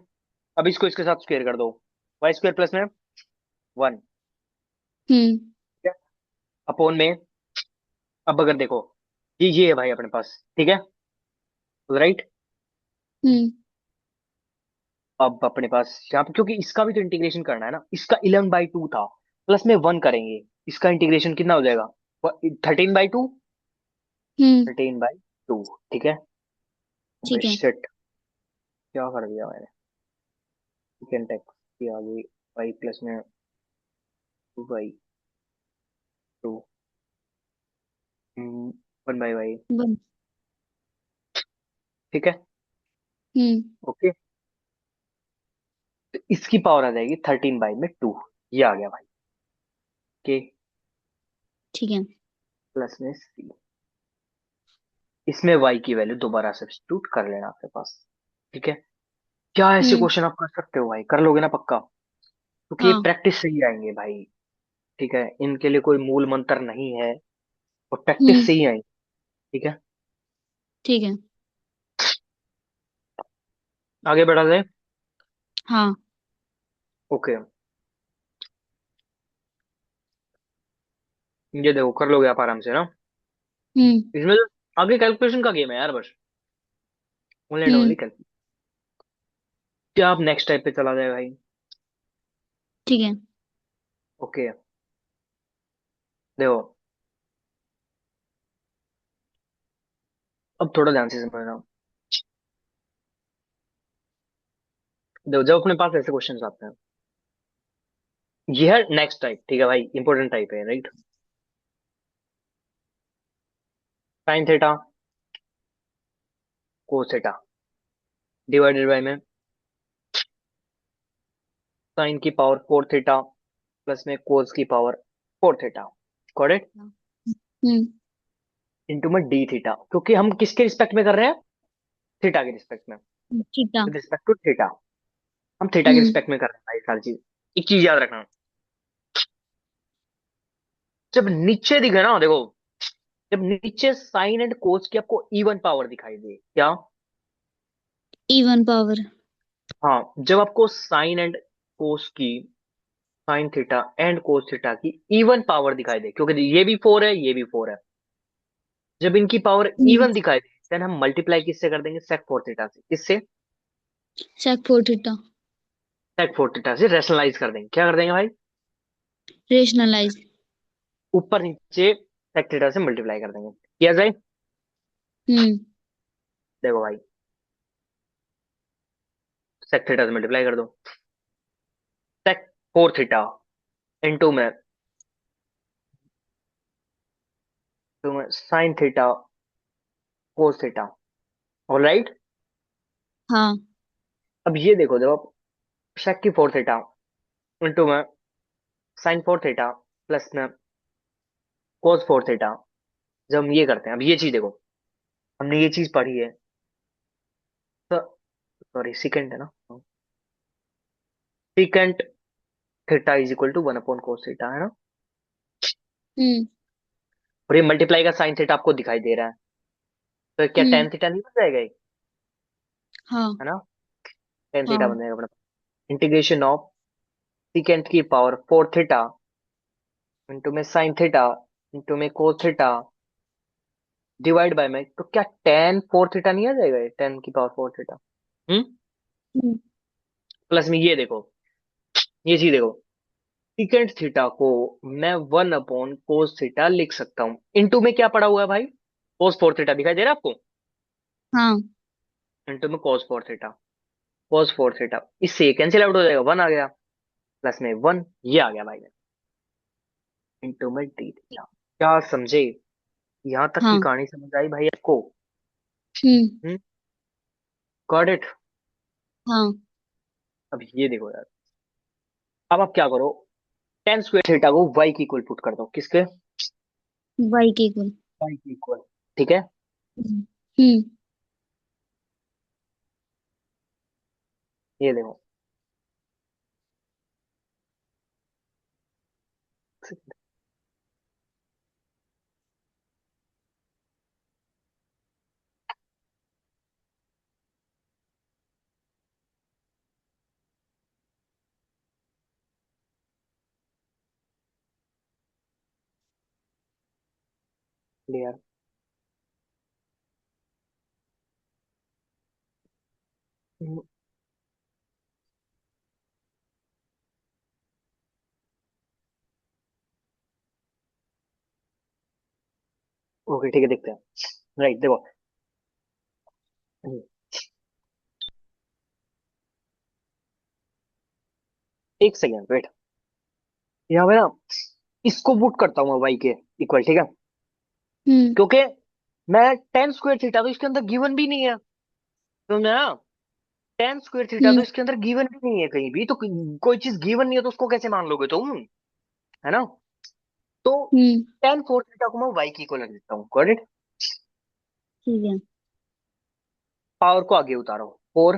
अब इसको इसके साथ स्क्वायर कर दो, वाई स्क्वायर प्लस में 1, हम्म। ठीक है, अपॉन में। अब अगर देखो ये है भाई अपने पास, ठीक है, राइट। हम्म। अब अपने पास यहाँ पे क्योंकि इसका भी तो इंटीग्रेशन करना है ना, इसका 11/2 था, प्लस में 1 करेंगे, इसका इंटीग्रेशन कितना हो जाएगा, 13/2, हम्म। 13/2, ठीक है। ठीक है। शिट, क्या कर दिया मैंने, सेकेंड एक्स की आ गई वाई प्लस में वाई 2, 1/y, वन। ठीक है। हम्म। ओके, तो इसकी पावर आ जाएगी 13/2, ये आ गया भाई, के ठीक है। प्लस में सी। इसमें y की वैल्यू दोबारा सब्स्टिट्यूट कर लेना आपके पास, ठीक है। क्या ऐसे हम्म। क्वेश्चन आप कर सकते हो भाई, कर लोगे ना पक्का, क्योंकि ये हाँ। प्रैक्टिस से ही आएंगे भाई, ठीक है। इनके लिए कोई मूल मंत्र नहीं है, और प्रैक्टिस हम्म। से ही आएंगे, ठीक है। ठीक है। आगे बढ़ा जाए। हाँ। ओके, ये देखो कर लोगे आप आराम से ना, हम्म। इसमें तो आगे कैलकुलेशन का गेम है यार बस, only and only hmm. Calculation. क्या आप नेक्स्ट टाइप पे चला जाए भाई। ठीक है। ओके, देखो अब थोड़ा ध्यान से समझना। देखो जब अपने पास ऐसे क्वेश्चंस आते हैं, ये है नेक्स्ट टाइप, ठीक है भाई, इंपॉर्टेंट टाइप है, right. Sine theta cos theta divided by में साइन की पावर 4 थीटा प्लस में कोस की पावर 4 थीटा, करेक्ट। हम्म। इंटू में डी थीटा, क्योंकि हम किसके रिस्पेक्ट में कर रहे हैं, थीटा के रिस्पेक्ट में, ठीक है। विद रिस्पेक्ट टू थीटा, हम थीटा के हम्म। रिस्पेक्ट में कर रहे हैं भाई सारी चीज। एक चीज याद रखना, जब नीचे दिखे ना देखो, जब नीचे साइन एंड कोस की आपको इवन पावर दिखाई दे क्या, इवन पावर। हाँ जब आपको साइन एंड कोस की, sine theta and cos theta की इवन पावर दिखाई दे, क्योंकि ये भी 4 है ये भी 4 है, जब इनकी पावर हम्म। इवन दिखाई दे देन हम मल्टीप्लाई किससे कर देंगे, सेक 4 थीटा से, किससे, सेक फोर थीटा। सेक 4 थीटा से रैशनलाइज कर देंगे, क्या कर देंगे भाई, रेशनलाइज। ऊपर नीचे सेक थीटा से मल्टीप्लाई कर देंगे, किया जाए। हम्म। देखो भाई सेक थीटा से मल्टीप्लाई कर दो, सेक 4 थीटा इंटू में sine theta cos theta, alright. हाँ। अब ये देखो जब आप सेक की 4 थीटा इंटू में साइन फोर थीटा प्लस में कोस फोर थीटा। जब हम ये करते हैं, अब ये चीज देखो, हमने ये चीज पढ़ी है तो, सॉरी सिकेंड है ना, secant theta is equal to one upon cos theta, है ना। हम्म। और ये मल्टीप्लाई का साइन थीटा आपको दिखाई दे रहा है, तो क्या हम्म। टेन थीटा नहीं बन जाएगा ये? हाँ। है ना, टेन थीटा हाँ। बन जाएगा अपना। इंटीग्रेशन ऑफ सिकेंट की पावर फोर थीटा इंटू में साइन थीटा इंटू में कोस थीटा डिवाइड बाय में, तो क्या टेन फोर थीटा नहीं आ जाएगा ये, टेन की पावर फोर थीटा। हम्म। हम्म। प्लस में ये देखो, ये चीज देखो, सिकेंट थीटा को मैं वन अपॉन कोस थीटा लिख सकता हूं। इनटू में क्या पड़ा हुआ है भाई, कोस फोर थीटा दिखाई दे रहा है आपको, हाँ। इनटू में कोस फोर थीटा। कोस फोर थीटा इससे कैंसिल आउट हो जाएगा, वन आ गया, प्लस में वन ये आ गया भाई, इनटू में डी थीटा। क्या समझे, यहां तक की हाँ। कहानी समझ आई भाई आपको? हम्म। हम्म, गॉट इट। हाँ। अब ये देखो यार, अब आप क्या करो, टेन स्क्वायर थीटा को वाई की इक्वल पुट कर दो, किसके, वाई के इक्वल। वाई की इक्वल, ठीक है। हम्म। हम्म। ये देखो, क्लियर। ओके ठीक है, देखते हैं। राइट देखो, एक सेकेंड वेट, यहाँ पे ना इसको पुट करता हूँ मैं वाई के इक्वल, ठीक है, हम्म। क्योंकि मैं टेन स्क्वायर थीटा तो इसके अंदर गिवन भी नहीं है, तो मैं ना टेन स्क्वायर थीटा तो हम्म। इसके अंदर गिवन भी नहीं है कहीं भी, तो कोई चीज गिवन नहीं है तो उसको कैसे मान लोगे तुम, है ना। तो हम्म। टेन फोर थीटा को मैं वाई की इक्वल रख देता हूँ, गॉट इट। ठीक है। पावर को आगे उतारो, फोर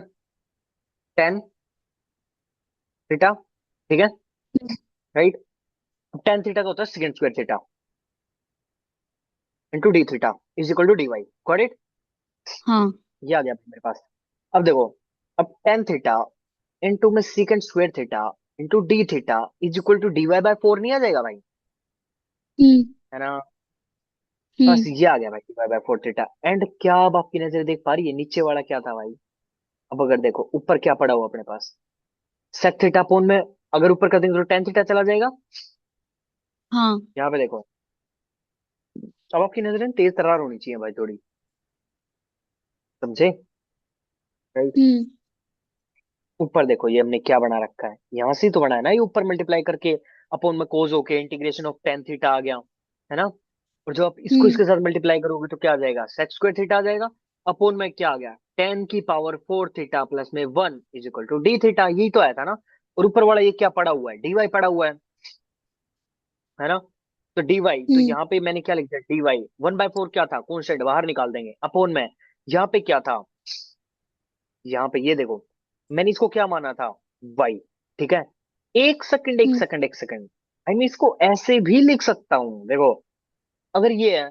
टेन थीटा, ठीक है, हम्म। राइट। टेन थीटा का होता है second square theta into d theta is equal to d y, got it. हाँ। ये आ गया मेरे पास। अब देखो, अब टेन थीटा इंटू में sec square theta into d theta is equal to d y by four नहीं आ जाएगा भाई, हम्म। है ना। बस हम्म। ये आ गया भाई, d y by four theta. And क्या अब आपकी नजर देख पा रही है नीचे वाला क्या था भाई। अब अगर देखो ऊपर क्या पड़ा हुआ अपने पास, सेक थीटा अपोन में, अगर ऊपर कर देंगे तो टेन थीटा चला जाएगा। हाँ। यहाँ पे देखो, अब आपकी नजरें तेज तर्रार होनी चाहिए भाई थोड़ी, समझे, राइट। हम्म। ऊपर देखो ये हमने क्या बना रखा है, यहाँ से ही तो बना है ना, ये ऊपर मल्टीप्लाई करके अपोन में कोज होके इंटीग्रेशन ऑफ टेन थीटा आ गया, है ना। और जो आप इसको हम्म। इसके साथ मल्टीप्लाई करोगे तो क्या आ जाएगा, सेक स्क्वायर थीटा आ जाएगा। अपोन में क्या आ गया, टेन की पावर फोर थीटा प्लस में one is equal to d theta, यही तो आया था ना। और ऊपर वाला ये क्या पड़ा हुआ है, डी वाई पड़ा हुआ है ना। तो डी वाई, तो हम्म। यहाँ पे मैंने क्या लिख दिया, d y one by four क्या था, कॉन्स्टेंट बाहर निकाल देंगे, अपोन में यहाँ पे क्या था, यहाँ पे ये देखो, मैंने इसको क्या माना था, वाई, ठीक है। एक सेकंड एक हम्म। सेकंड एक सेकंड, आई मीन इसको ऐसे भी लिख सकता हूँ देखो, अगर ये है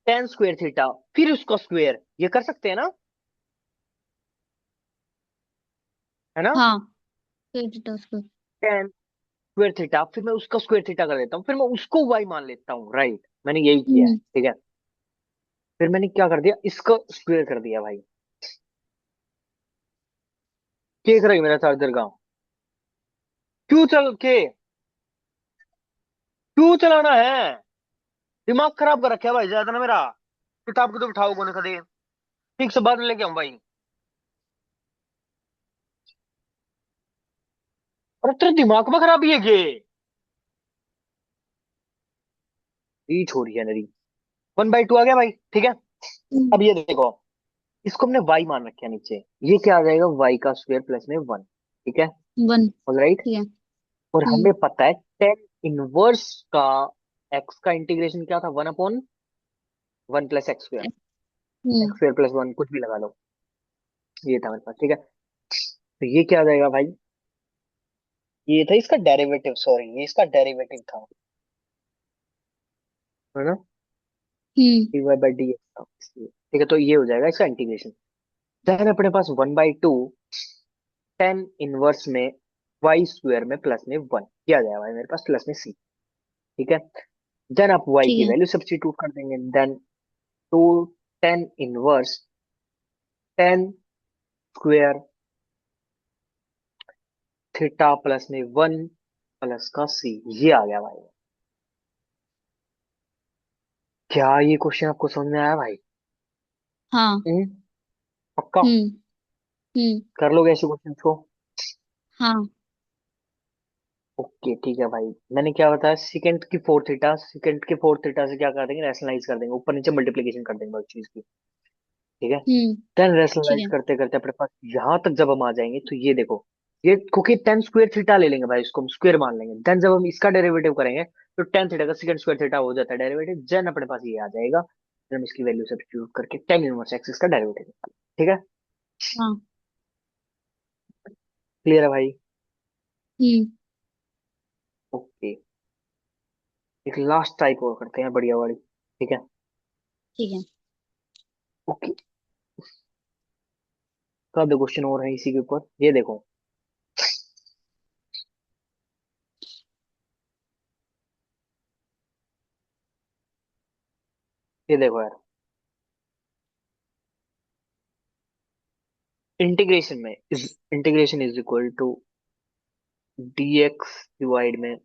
टेन स्क्वायर थीटा फिर उसका स्क्वायर, ये कर सकते हैं ना, है ना। हाँ। फिर तो उसको। टेन स्क्वायर थीटा फिर मैं उसका स्क्वायर थीटा कर देता हूँ, फिर मैं उसको वाई मान लेता हूँ, राइट, मैंने यही किया है, हम्म। ठीक है। फिर मैंने क्या कर दिया, इसका स्क्वायर कर दिया भाई, क्या करेगा मेरा चार्जर का, क्यों चल के, क्यों चलाना है, दिमाग खराब कर रखा है भाई ज्यादा ना मेरा। किताब को तो उठाओ कोने कदे, ठीक से बाद में लेके आऊं भाई। और तेरे दिमाग में खराबी है ये, ये छोरी है नरी। वन बाई टू आ गया भाई, ठीक है। हम्म। अब ये देखो, इसको हमने वाई मान रखा है नीचे, ये क्या आ जाएगा, वाई का स्क्वायर प्लस में वन, ठीक है, वन। राइट। ठीक है। और हम्म हमें पता है टेन इनवर्स का एक्स का इंटीग्रेशन क्या था, 1/1 + x² हम्म x² + 1 कुछ भी लगा लो, ये था मेरे पास, ठीक है। तो ये क्या आ जाएगा भाई, ये था इसका डेरिवेटिव, सॉरी ये इसका डेरिवेटिव था, है ना, हम्म dy/dx था इसलिए। ठीक है, तो ये हो जाएगा इसका इंटीग्रेशन। देन अपने पास 1/2 10 इनवर्स में y² में प्लस में 1 किया जाएगा भाई मेरे पास, प्लस में c। ठीक है, देन आप y ठीक की है। वैल्यू सब्स्टिट्यूट कर देंगे, then two 10 inverse 10 square theta plus में 1 प्लस का c, ये आ गया भाई। क्या ये क्वेश्चन आपको समझ में आया भाई? हाँ। पक्का? हम्म हम्म कर लोगे ऐसे क्वेश्चन को? हाँ। ओके ठीक है भाई। मैंने क्या बताया, सेकंड की फोर थीटा, सेकंड के फोर थीटा से क्या कर देंगे, रैशनलाइज कर देंगे, ऊपर नीचे मल्टीप्लीकेशन कर देंगे उस चीज की। ठीक है, हम्म टेन ठीक रैशनलाइज है। करते करते अपने पास यहाँ तक जब हम आ जाएंगे तो ये देखो, ये क्योंकि 10 स्क्वायर थीटा ले लेंगे भाई, इसको हम स्क्वायर मान लेंगे, देन जब हम इसका डेरिवेटिव करेंगे तो 10 थीटा का सेकंड स्क्वायर थीटा हो जाता है डेरिवेटिव, देन अपने पास ये आ जाएगा, फिर हम इसकी वैल्यू सब्स्टिट्यूट करके 10 इनवर्स x इसका डेरिवेटिव निकालेंगे। ठीक है, हाँ। क्लियर है भाई? हम्म ओके, एक लास्ट टाइप और करते हैं बढ़िया वाली, ठीक है। ठीक है। ओके, का दो क्वेश्चन और है इसी के ऊपर, ये देखो, ये देखो यार, इंटीग्रेशन में is integration is equal to dx divide में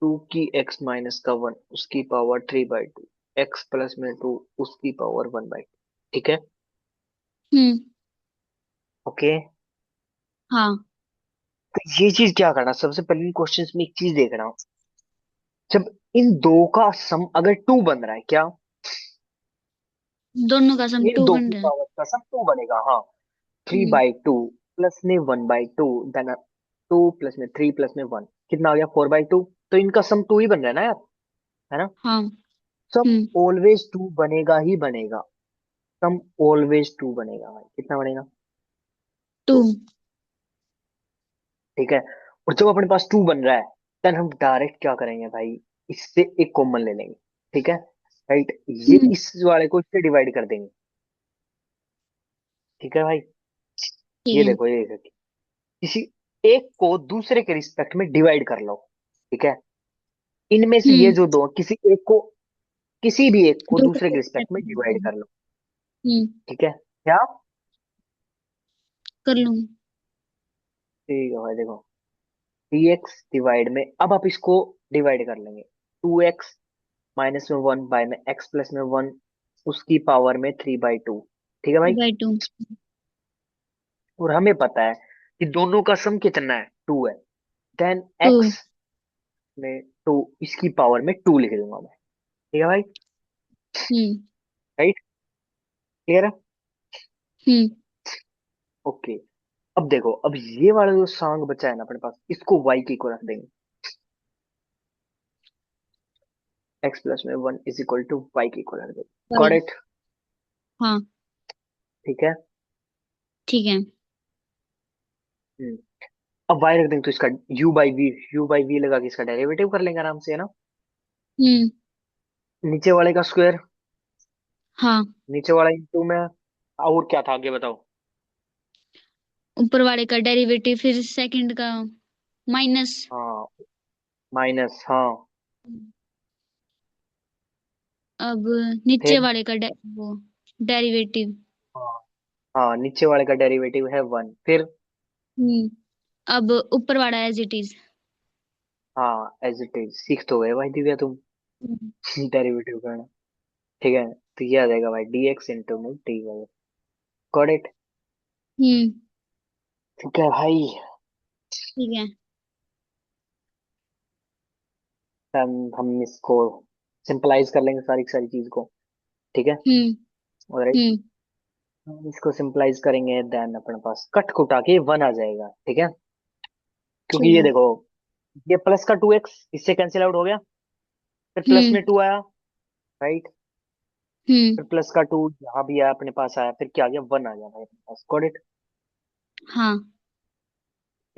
2 की x - का 1 उसकी पावर 3/2 x प्लस में 2 उसकी पावर 1/2। ठीक है, हम्म ओके। हाँ। तो ये चीज क्या करना, सबसे पहले क्वेश्चंस में एक चीज देखना, जब इन दो का सम अगर 2 बन रहा है क्या, दोनों का सम इन टू दो बन की रहा है। पावर का सम 2 बनेगा, हाँ। Three hmm by two plus में 1/2, देन 2 प्लस में 3 प्लस में 1 कितना आ गया, 4/2। तो इनका सम 2 ही बन रहा है ना यार, है ना। हाँ। सम हम्म ऑलवेज 2 बनेगा ही बनेगा, सम ऑलवेज 2 बनेगा भाई, कितना बनेगा, टू। 2। ठीक है, और जब अपने पास 2 बन रहा है, देन हम डायरेक्ट क्या करेंगे भाई, इससे एक कॉमन ले लेंगे। ठीक है, राइट, ये हम्म इस वाले को इससे डिवाइड कर देंगे। ठीक है भाई, ठीक ये है। देखो, ये देखो, किसी एक को दूसरे के रिस्पेक्ट में डिवाइड कर लो। ठीक है, इनमें से ये हम्म जो दो, किसी एक को, किसी भी एक को दूसरे दूसरे के को रिस्पेक्ट step में करते डिवाइड हैं। कर लो। हम्म ठीक है, क्या? कर लूंगी। ठीक है भाई, देखो, dx डिवाइड में, अब आप इसको डिवाइड कर लेंगे, 2x - में 1 बाय में x प्लस में 1 उसकी पावर में 3/2। ठीक है भाई, 3/2। और हमें पता है कि दोनों का सम कितना है, 2 है, देन टू। x में 2 इसकी पावर में 2 लिख दूंगा मैं। ठीक है भाई, हम्म राइट, क्लियर है? हम्म ओके, अब देखो, अब ये वाला जो सॉन्ग बचा है ना अपने पास, इसको y की इक्वल रख देंगे, x प्लस में 1 इज इक्वल टू y की इक्वल रख देंगे, गॉट भाई। इट? हाँ। ठीक है, ठीक है। हम्म। अब y रख देंगे तो इसका u/v लगा के इसका डेरिवेटिव कर लेंगे आराम से, है ना। हम्म नीचे वाले का स्क्वायर, हाँ। नीचे वाला इंटू में, और क्या था आगे बताओ। ऊपर वाले का डेरिवेटिव, फिर सेकंड का माइनस। हाँ, माइनस, हाँ, अब नीचे फिर, वाले का वो डेरिवेटिव। हाँ, हाँ नीचे वाले का डेरिवेटिव है 1, फिर, हम्म अब ऊपर वाला एज इट इज। हाँ एज इट इज, सीख तो गए भाई दिव्या तुम हम्म डेरिवेटिव करना। ठीक है, तो ये आ जाएगा भाई dx इंटू में dy, गॉट इट? हम्म, ठीक है भाई, ठीक है। हम इसको सिंपलाइज कर लेंगे सारी की सारी चीज को। ठीक है, हम्म और हम्म हम इसको सिंपलाइज करेंगे, देन अपने पास कट कुटा के 1 आ जाएगा। ठीक है, क्योंकि ठीक ये है। देखो, ये प्लस का 2x इससे कैंसिल आउट हो गया, फिर प्लस हम्म। में 2 आया, राइट। हम्म। फिर प्लस का 2 यहाँ भी आया अपने पास, आया, फिर क्या आ गया, 1 आ गया भाई अपने पास, गॉट इट। हाँ।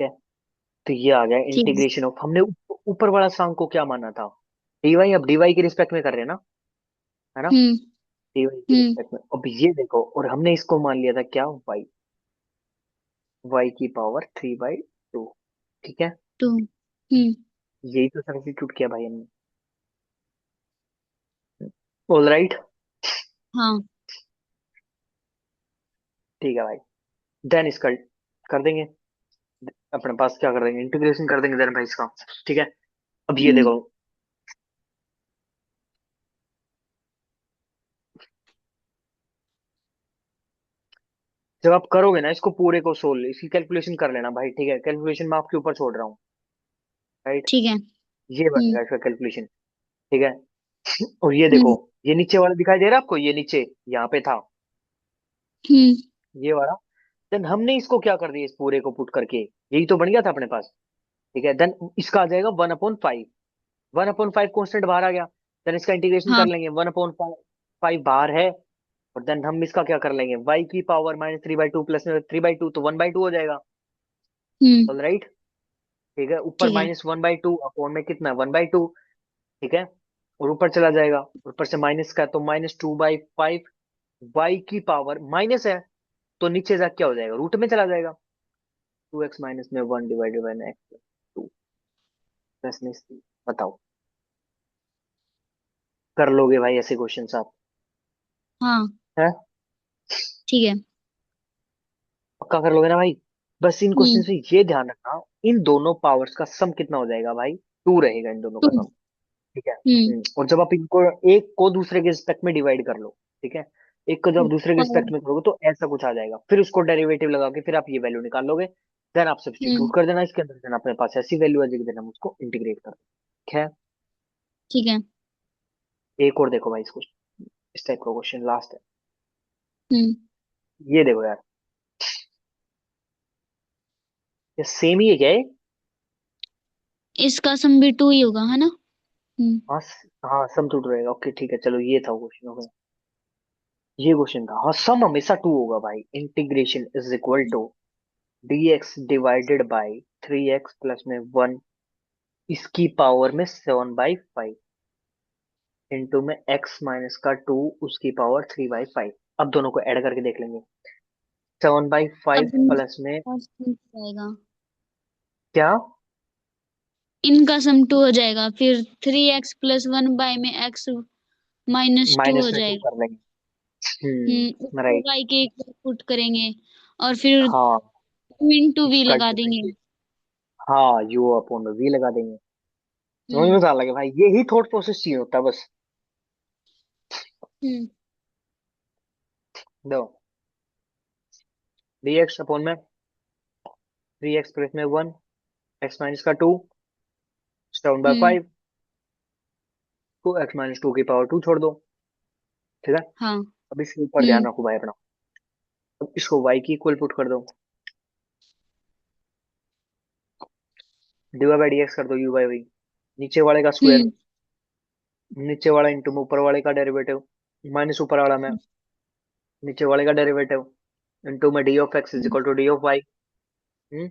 ठीक है, तो ये आ गया ठीक है। इंटीग्रेशन ऑफ, हमने ऊपर वाला सांग को क्या माना था, डीवाई, अब डीवाई के रिस्पेक्ट में कर रहे हैं ना, है ना, हम्म। डीवाई के हम्म। रिस्पेक्ट में। अब ये देखो, और हमने इसको मान लिया था क्या, वाई, वाई की पावर 3/2, ठीक है। टू। हम्म। यही तो सब्स्टिट्यूट किया भाई हमने, ऑल राइट। हाँ। ठीक है भाई, देन इसका कर देंगे, अपने पास क्या कर देंगे, इंटीग्रेशन कर देंगे देन भाई इसका, ठीक है। अब ये हम्म। देखो, जब आप करोगे ना इसको पूरे को सोल्व, इसकी कैलकुलेशन कर लेना भाई, ठीक है, कैलकुलेशन मैं आपके ऊपर छोड़ रहा हूँ, राइट। ठीक है। ये हम्म। बनेगा इसका कैलकुलेशन, ठीक है। और ये देखो, हम्म। ये नीचे वाला दिखाई दे रहा है आपको, ये नीचे यहाँ पे था, हम्म। ये वाला, देन हमने इसको क्या कर दिया, इस पूरे को पुट करके यही तो बन गया था अपने पास, ठीक है। देन इसका आ जाएगा 1/5, 1/5 कॉन्स्टेंट बाहर आ गया, देन इसका इंटीग्रेशन कर हाँ। लेंगे, 1/5 बाहर है, और देन हम इसका क्या कर लेंगे, वाई की पावर -3/2 प्लस में 3/2, तो 1/2 हो जाएगा, हम्म। All right. ठीक है, ऊपर ठीक है। -1/2 अपॉन में कितना है, 1/2, ठीक है। और ऊपर चला जाएगा, ऊपर से माइनस का तो -2/5, वाई की पावर माइनस है, तो नीचे जा क्या हो जाएगा, रूट में चला जाएगा, 2x माइनस में 1 डिवाइडेड बाई एक्स, 2 प्लस में 3, बताओ, कर लोगे भाई ऐसे क्वेश्चन आप, हाँ। है, ठीक है। पक्का कर लोगे ना भाई। बस इन क्वेश्चन हम्म। में ये ध्यान रखना, इन दोनों पावर्स का सम कितना हो जाएगा भाई, 2 रहेगा इन दोनों टू। का सम, ठीक है। हम्म। और जब आप इनको एक को दूसरे के रिस्पेक्ट में डिवाइड कर लो, ठीक है, एक को जब दूसरे के पावर। रिस्पेक्ट में करोगे तो ऐसा कुछ आ जाएगा, फिर उसको डेरिवेटिव लगा के फिर आप ये वैल्यू निकाल लोगे, देन आप हम्म। सब्स्टिट्यूट कर देना इसके अंदर, देन अपने पास ऐसी वैल्यू आ जाएगी, देन हम उसको इंटीग्रेट कर दें, ठीक है। ठीक है। एक और देखो भाई इसको, इस टाइप का क्वेश्चन लास्ट है, हम्म। ये देखो यार, ये सेम ही है क्या ये, इसका सम भी टू ही होगा, है ना? हम्म। हाँ हाँ सम टू रहेगा, ओके ठीक है, चलो ये था क्वेश्चन, हो गया, ये क्वेश्चन था, हाँ सम हमेशा 2 होगा भाई, integration is equal to dx divided by 3x plus में 1 इसकी पावर में 7/5 इंटू में x माइनस का 2 उसकी पावर 3/5, अब दोनों को ऐड करके देख लेंगे, 7/5 तब इनका प्लस में सम जाएगा। क्या, इनका सम टू हो जाएगा, फिर 3x+1 में x -2 हो -2 जाएगा। कर लेंगे, उसको राइट, y के इक्वल पुट करेंगे, और फिर हाँ 2 × v इसका लगा ये देंगे। लेंगे, हाँ यू अपॉन वी लगा देंगे, समझ हम्म। में तो आ लगे भाई, यही थॉट प्रोसेस चाहिए होता है बस, हम्म। दो, dx अपॉन में 3x प्लस में 1 x माइनस का 2 सेवन बाई हम्म। फाइव को x-2 की पावर 2 छोड़ दो, ठीक है। हाँ। अब इसके ऊपर ध्यान हम्म। रखो भाई अपना, अब इसको y की इक्वल पुट कर दो, dy/dx कर दो u/v, नीचे वाले का स्क्वायर, हम्म। नीचे वाला इंटू में ऊपर वाले का डेरिवेटिव, माइनस ऊपर वाला में नीचे वाले का डेरिवेटिव, इंटू में d of x is hmm. Equal to d of y, हम्म।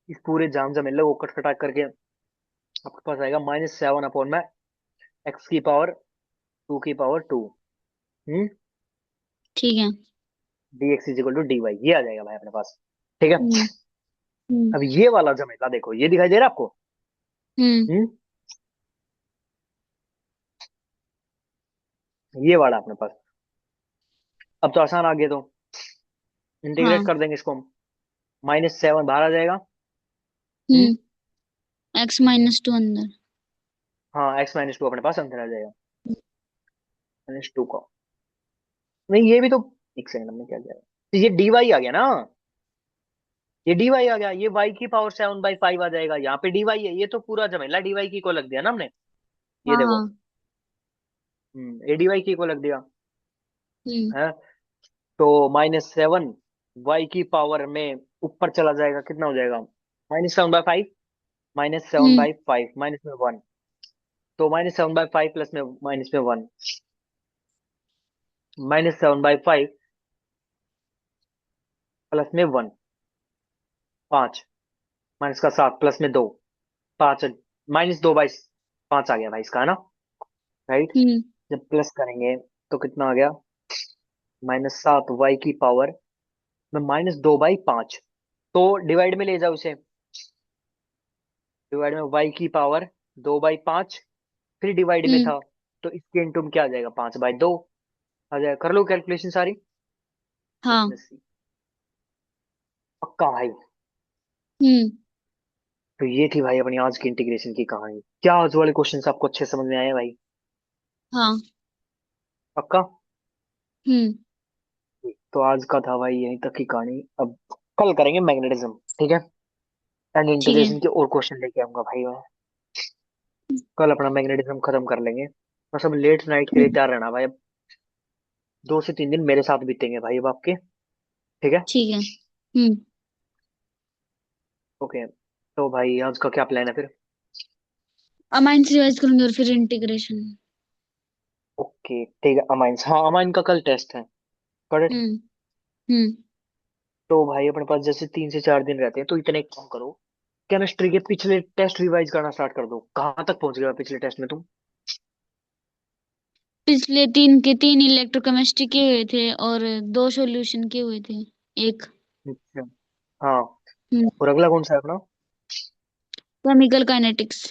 इस पूरे जाम जमेले को कट कटा करके आपके पास आएगा -7 अपॉन में एक्स की पावर 2 की पावर 2, ठीक है। D x is equal to d y, ये आ जाएगा भाई अपने पास, ठीक है। हम्म। हम्म। अब ये वाला जमेला देखो, ये दिखाई दे रहा है आपको, हम्म। हम्म, ये वाला अपने पास, अब तो आसान आ गया, तो इंटीग्रेट हाँ। कर देंगे इसको हम, -7 बाहर आ जाएगा, हम्म, हम्म। x-2 अंदर। हाँ x-2 अपने पास अंदर आ जाएगा, -2 का, नहीं ये भी तो, एक सेकंड में क्या किया, तो ये dy आ गया ना, ये dy आ गया, ये y की पावर 7/5 आ जाएगा, यहाँ पे dy है, ये तो पूरा जमेला dy की को लग दिया ना हमने, ये हाँ। देखो, हाँ। ये dy की को लग दिया हम्म। है, तो -7 y की पावर में ऊपर चला जाएगा, कितना हो जाएगा, -7/5, minus seven hmm by five minus में वन। तो -7/5 प्लस में माइनस में वन, -7/5 प्लस में वन, पांच, माइनस का सात प्लस में दो, पांच, -2/5 आ गया भाई इसका, है ना? राइट। हम्म जब प्लस करेंगे तो कितना आ गया? -7 y की पावर में -2/5। तो डिवाइड में ले जाओ इसे, डिवाइड में y की पावर 2/5, फिर डिवाइड में हम्म था, तो इसके इनटू में क्या आ जाएगा? 5/2 आ जाएगा। कर लो कैलकुलेशन सारी। हाँ। इसमें से पक्का भाई। हम्म तो ये थी भाई अपनी आज की इंटीग्रेशन की कहानी। क्या आज वाले क्वेश्चन आपको अच्छे समझ में आए भाई? हाँ। पक्का। हम्म तो आज का था भाई यहीं तक की कहानी। अब कल करेंगे मैग्नेटिज्म, ठीक है? एंड ठीक है। इंटीग्रेशन के और क्वेश्चन लेके आऊंगा भाई मैं। कल अपना मैग्नेटिज्म खत्म कर लेंगे। बस अब लेट नाइट के लिए तैयार रहना भाई। अब 2 से 3 दिन मेरे साथ बीतेंगे भाई अब आपके। ठीक है? ठीक है। ओके। तो भाई आज का क्या प्लान है फिर? अमाइंस रिवाइज करूंगी और फिर इंटीग्रेशन। ओके ठीक है, अमाइंस, हाँ अमाइन का कल टेस्ट है। करेक्ट। हम्म हम्म तो भाई अपने पास जैसे 3 से 4 दिन रहते हैं, तो इतने काम करो, केमिस्ट्री के पिछले टेस्ट रिवाइज करना स्टार्ट कर दो। कहाँ तक पहुंच गया पिछले टेस्ट में तुम? पिछले तीन के तीन इलेक्ट्रोकेमिस्ट्री के हुए थे और दो सॉल्यूशन के हुए थे। एक। अच्छा। हाँ। और अगला कौन सा है अपना? Chemical kinetics.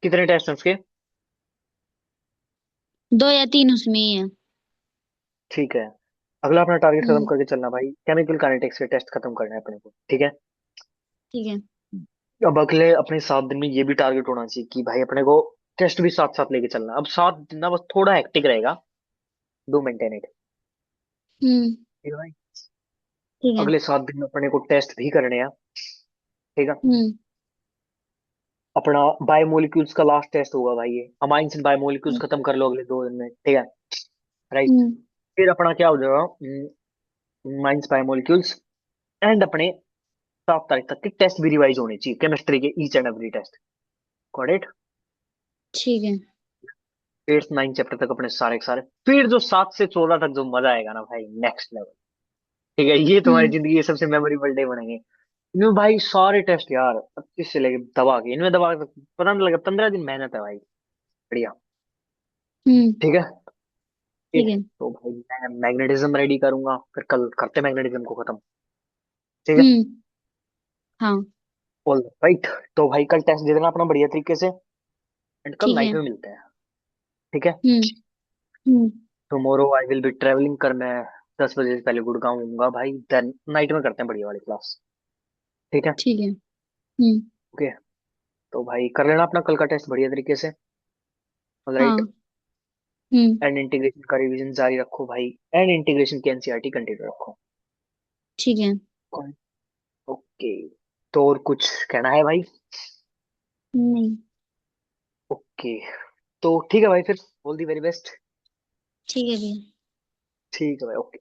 कितने टेस्ट हैं उसके? दो या तीन उसमें ही है। ठीक है। अगला अपना टारगेट खत्म हम्म करके चलना भाई, केमिकल काइनेटिक्स के टेस्ट खत्म करना है अपने को, ठीक है? ठीक है। अब अगले अपने 7 दिन में ये भी टारगेट होना चाहिए कि भाई अपने को टेस्ट भी साथ साथ लेके चलना। अब 7 दिन ना बस थोड़ा हेक्टिक रहेगा, डू मेंटेन इट। हम्म ठीक है भाई। ठीक है। अगले 7 दिन में अपने को टेस्ट भी करने हैं, ठीक है? हम्म अपना बायोमोलिक्यूल्स का लास्ट टेस्ट होगा भाई, ये अमाइंस एंड बायोमोलिक्यूल्स खत्म कर लो अगले 2 दिन में, ठीक है? राइट। हम्म फिर अपना क्या हो जाएगा? Mines biomolecules. एंड अपने 7 तारीख तक के टेस्ट भी रिवाइज होने चाहिए, केमिस्ट्री के each and every test. Got it? ठीक है। 8 9 चैप्टर तक अपने सारे के सारे। फिर जो 7 से 14 तक जो मजा आएगा ना भाई, नेक्स्ट लेवल। ठीक है, ये तुम्हारी हम्म जिंदगी के सबसे मेमोरेबल डे बनेंगे। इनमें भाई सारे टेस्ट यार 25 से लेके दबा के, इनमें दबा के पता नहीं लगा, 15 दिन मेहनत है भाई। बढ़िया। हम्म ठीक है। ठीक है। तो भाई मैं मैग्नेटिज्म रेडी करूंगा, फिर कल करते मैग्नेटिज्म को खत्म। ठीक है। हम्म हाँ। All right. तो भाई कल टेस्ट दे देना अपना बढ़िया तरीके से, एंड कल ठीक नाइट है। में मिलते हैं। ठीक है। हम्म हम्म tomorrow I will be travelling कर, मैं 10 बजे से पहले गुड़गांव आऊंगा भाई, देन नाइट में करते हैं बढ़िया वाली क्लास। ठीक है। ठीक है। ओके। तो भाई कर लेना अपना कल का टेस्ट बढ़िया तरीके से। राइट। हाँ। हम्म एंड इंटीग्रेशन का रिवीजन जारी रखो भाई, एंड इंटीग्रेशन की एनसीईआरटी कंटिन्यू रखो। ठीक है। ओके। तो और कुछ कहना है भाई? नहीं। ओके। तो ठीक है भाई, फिर ऑल दी वेरी बेस्ट। ठीक है भैया। ठीक है भाई, ओके।